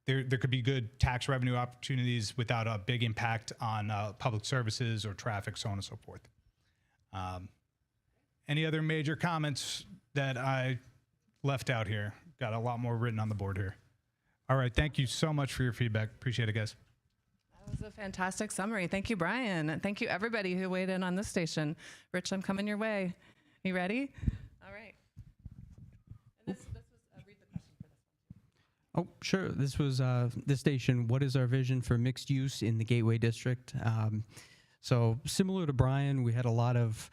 there could be good tax revenue opportunities without a big impact on public services or traffic, so on and so forth. Any other major comments that I left out here? Got a lot more written on the board here. All right, thank you so much for your feedback. Appreciate it, guys. That was a fantastic summary. Thank you, Brian. Thank you, everybody who weighed in on this station. Rich, I'm coming your way. You ready? All right. And this was read the question for this one. Oh, sure. This was this station. What is our vision for mixed use in the Gateway District? So similar to Brian, we had a lot of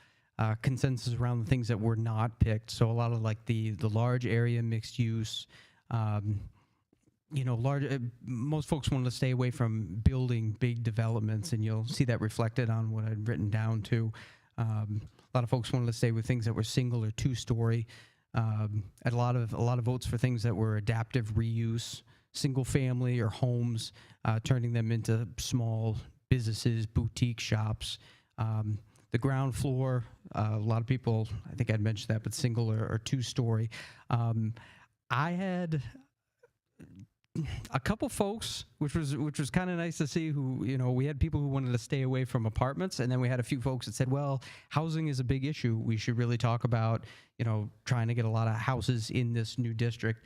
consensus around the things that were not picked. So a lot of like the large area mixed use. You know, most folks wanted to stay away from building big developments, and you'll see that reflected on what I'd written down too. A lot of folks wanted to stay with things that were single or two-story. Had a lot of votes for things that were adaptive reuse, single family or homes, turning them into small businesses, boutique shops. The ground floor, a lot of people, I think I'd mentioned that, but single or two-story. I had a couple folks, which was kind of nice to see, who, you know, we had people who wanted to stay away from apartments, and then we had a few folks that said, well, housing is a big issue. We should really talk about, you know, trying to get a lot of houses in this new district.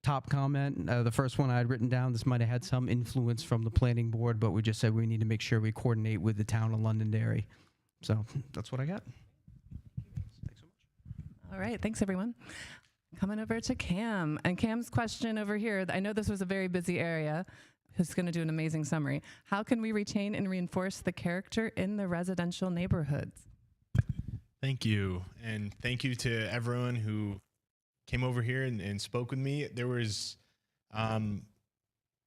Top comment, the first one I had written down, this might have had some influence from the planning board, but we just said we need to make sure we coordinate with the town of Londonderry. So that's what I got. Thanks so much. All right, thanks everyone. Coming over to Cam, and Cam's question over here, I know this was a very busy area, who's gonna do an amazing summary. How can we retain and reinforce the character in the residential neighborhoods? Thank you, and thank you to everyone who came over here and spoke with me. There was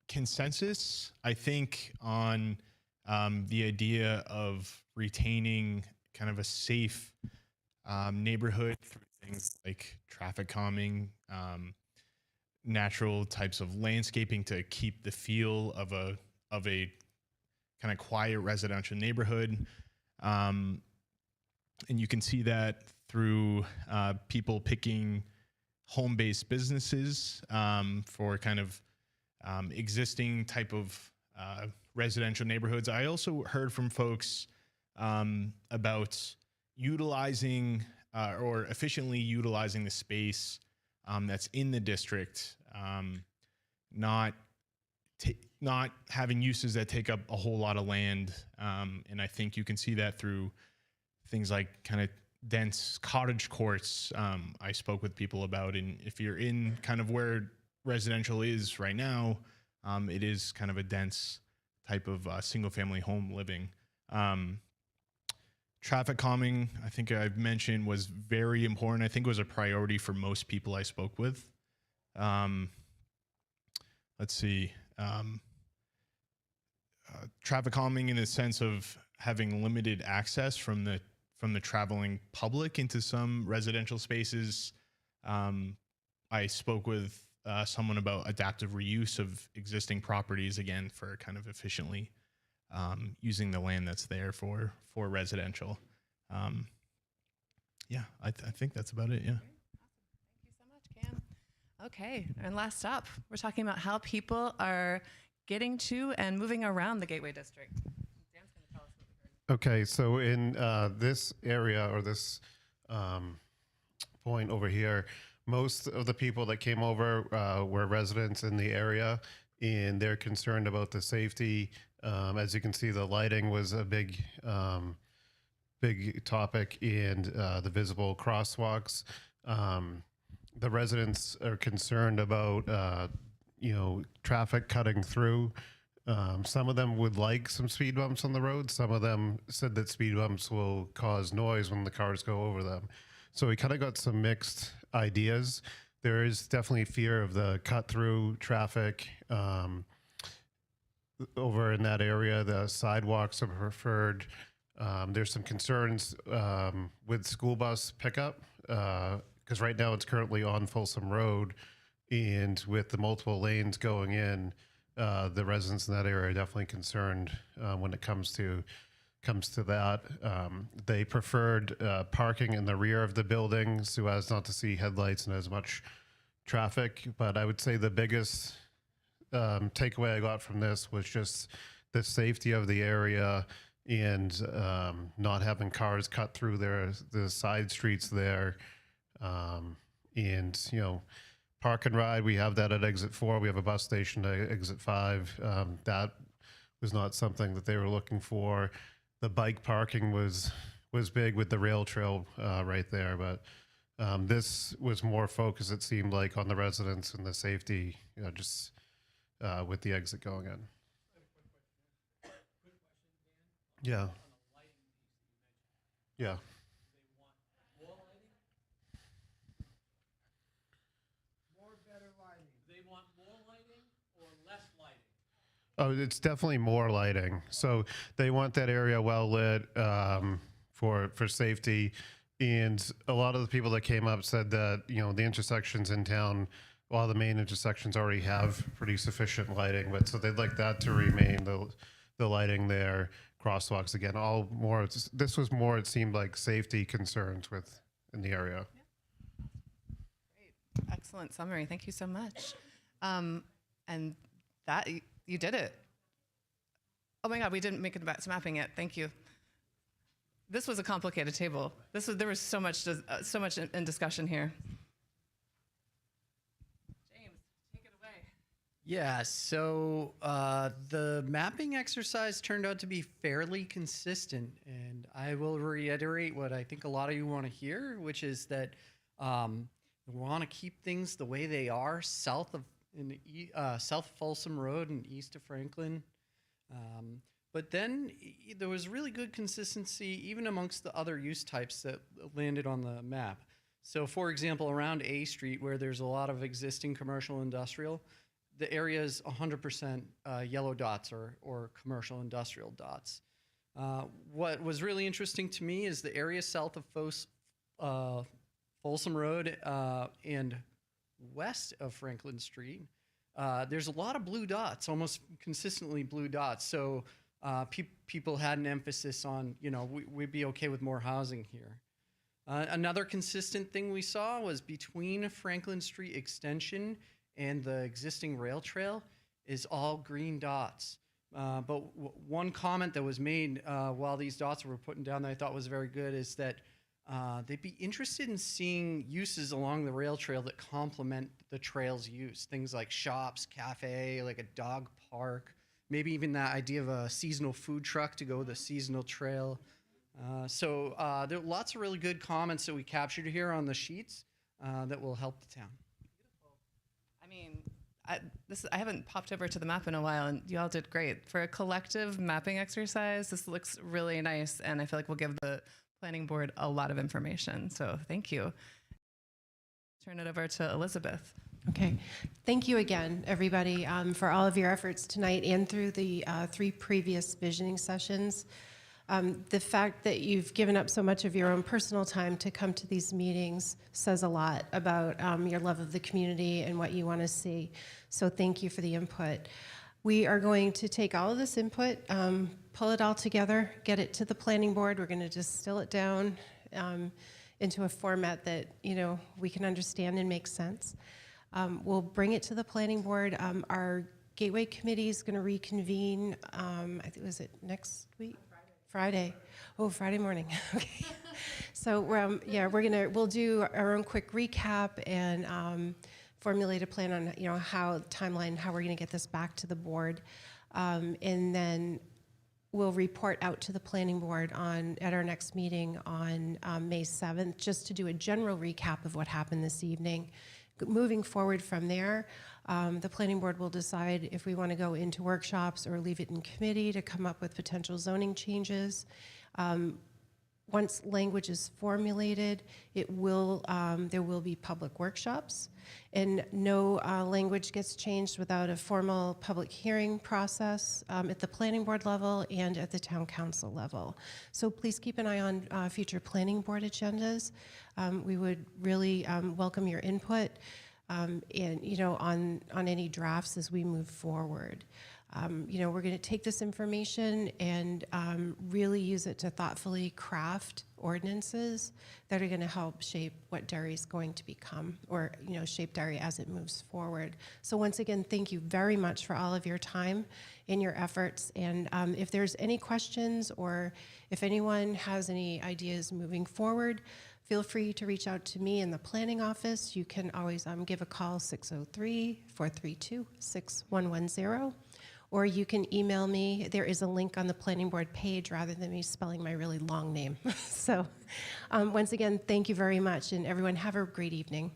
consensus, I think, on the idea of retaining kind of a safe neighborhood through things like traffic calming, natural types of landscaping to keep the feel of a kind of quiet residential neighborhood. And you can see that through people picking home-based businesses for kind of existing type of residential neighborhoods. I also heard from folks about utilizing or efficiently utilizing the space that's in the district, not having uses that take up a whole lot of land. And I think you can see that through things like kind of dense cottage courts. I spoke with people about, and if you're in kind of where residential is right now, it is kind of a dense type of single family home living. Traffic calming, I think I've mentioned, was very important. I think it was a priority for most people I spoke with. Let's see. Traffic calming in the sense of having limited access from the traveling public into some residential spaces. I spoke with someone about adaptive reuse of existing properties, again, for kind of efficiently using the land that's there for residential. Yeah, I think that's about it, yeah. Thank you so much, Cam. Okay, and last up, we're talking about how people are getting to and moving around the Gateway District. Dan's gonna tell us what we Okay, so in this area or this point over here, most of the people that came over were residents in the area, and they're concerned about the safety. As you can see, the lighting was a big topic, and the visible crosswalks. The residents are concerned about traffic cutting through. Some of them would like some speed bumps on the road. Some of them said that speed bumps will cause noise when the cars go over them. So we kind of got some mixed ideas. There is definitely fear of the cut through traffic over in that area. The sidewalks are preferred. There's some concerns with school bus pickup because right now it's currently on Folsom Road, and with the multiple lanes going in, the residents in that area are definitely concerned when it comes to that. They preferred parking in the rear of the building so as not to see headlights and as much traffic. But I would say the biggest takeaway I got from this was just the safety of the area and not having cars cut through the side streets there. And, park and ride, we have that at exit 4. We have a bus station at exit 5. That was not something that they were looking for. The bike parking was big with the rail trail right there, but this was more focused, it seemed like, on the residents and the safety, just with the exit going in. Yeah. Yeah. Oh, it's definitely more lighting. So they want that area well lit for safety. And a lot of the people that came up said that, the intersections in town, a lot of the main intersections already have pretty sufficient lighting, but so they'd like that to remain, the lighting there, crosswalks again, this was more, it seemed like, safety concerns in the area. Great. Excellent summary. Thank you so much. And that, you did it. Oh my God, we didn't make it back to mapping yet. Thank you. This was a complicated table. There was so much in discussion here. James, take it away. Yeah, so the mapping exercise turned out to be fairly consistent, and I will reiterate what I think a lot of you want to hear, which is that we want to keep things the way they are south of Folsom Road and east of Franklin. But then there was really good consistency even amongst the other use types that landed on the map. So for example, around A Street, where there's a lot of existing commercial industrial, the area is 100% yellow dots or commercial industrial dots. What was really interesting to me is the area south of Folsom Road and west of Franklin Street. There's a lot of blue dots, almost consistently blue dots. So people had an emphasis on, we'd be okay with more housing here. Another consistent thing we saw was between Franklin Street Extension and the existing rail trail is all green dots. But one comment that was made while these dots were putting down that I thought was very good is that they'd be interested in seeing uses along the rail trail that complement the trail's use. Things like shops, cafe, like a dog park, maybe even that idea of a seasonal food truck to go with a seasonal trail. So there are lots of really good comments that we captured here on the sheets that will help the town. Beautiful. I mean, I haven't popped over to the map in a while, and you all did great. For a collective mapping exercise, this looks really nice, and I feel like we'll give the planning board a lot of information. So thank you. Turn it over to Elizabeth. Okay. Thank you again, everybody, for all of your efforts tonight and through the 3 previous visioning sessions. The fact that you've given up so much of your own personal time to come to these meetings says a lot about your love of the community and what you want to see. So thank you for the input. We are going to take all of this input, pull it all together, get it to the planning board. We're going to distill it down into a format that we can understand and make sense. We'll bring it to the planning board. Our Gateway Committee is going to reconvene, I think, was it next week? Friday. Oh, Friday morning. Okay. So yeah, we'll do our own quick recap and formulate a plan on how we're gonna get this back to the board, and then we'll report out to the planning board at our next meeting on May 7th, just to do a general recap of what happened this evening. Moving forward from there, the planning board will decide if we want to go into workshops or leave it in committee to come up with potential zoning changes. Once language is formulated, there will be public workshops, and no language gets changed without a formal public hearing process at the planning board level and at the town council level. So please keep an eye on future planning board agendas. We would really welcome your input and on any drafts as we move forward. We're going to take this information and really use it to thoughtfully craft ordinances that are going to help shape what Derry's going to become, or shape Derry as it moves forward. So once again, thank you very much for all of your time and your efforts. And if there's any questions, or if anyone has any ideas moving forward, feel free to reach out to me in the planning office. You can always give a call, 603-432-6110. Or you can email me. There is a link on the planning board page rather than me spelling my really long name. So once again, thank you very much, and everyone have a great evening.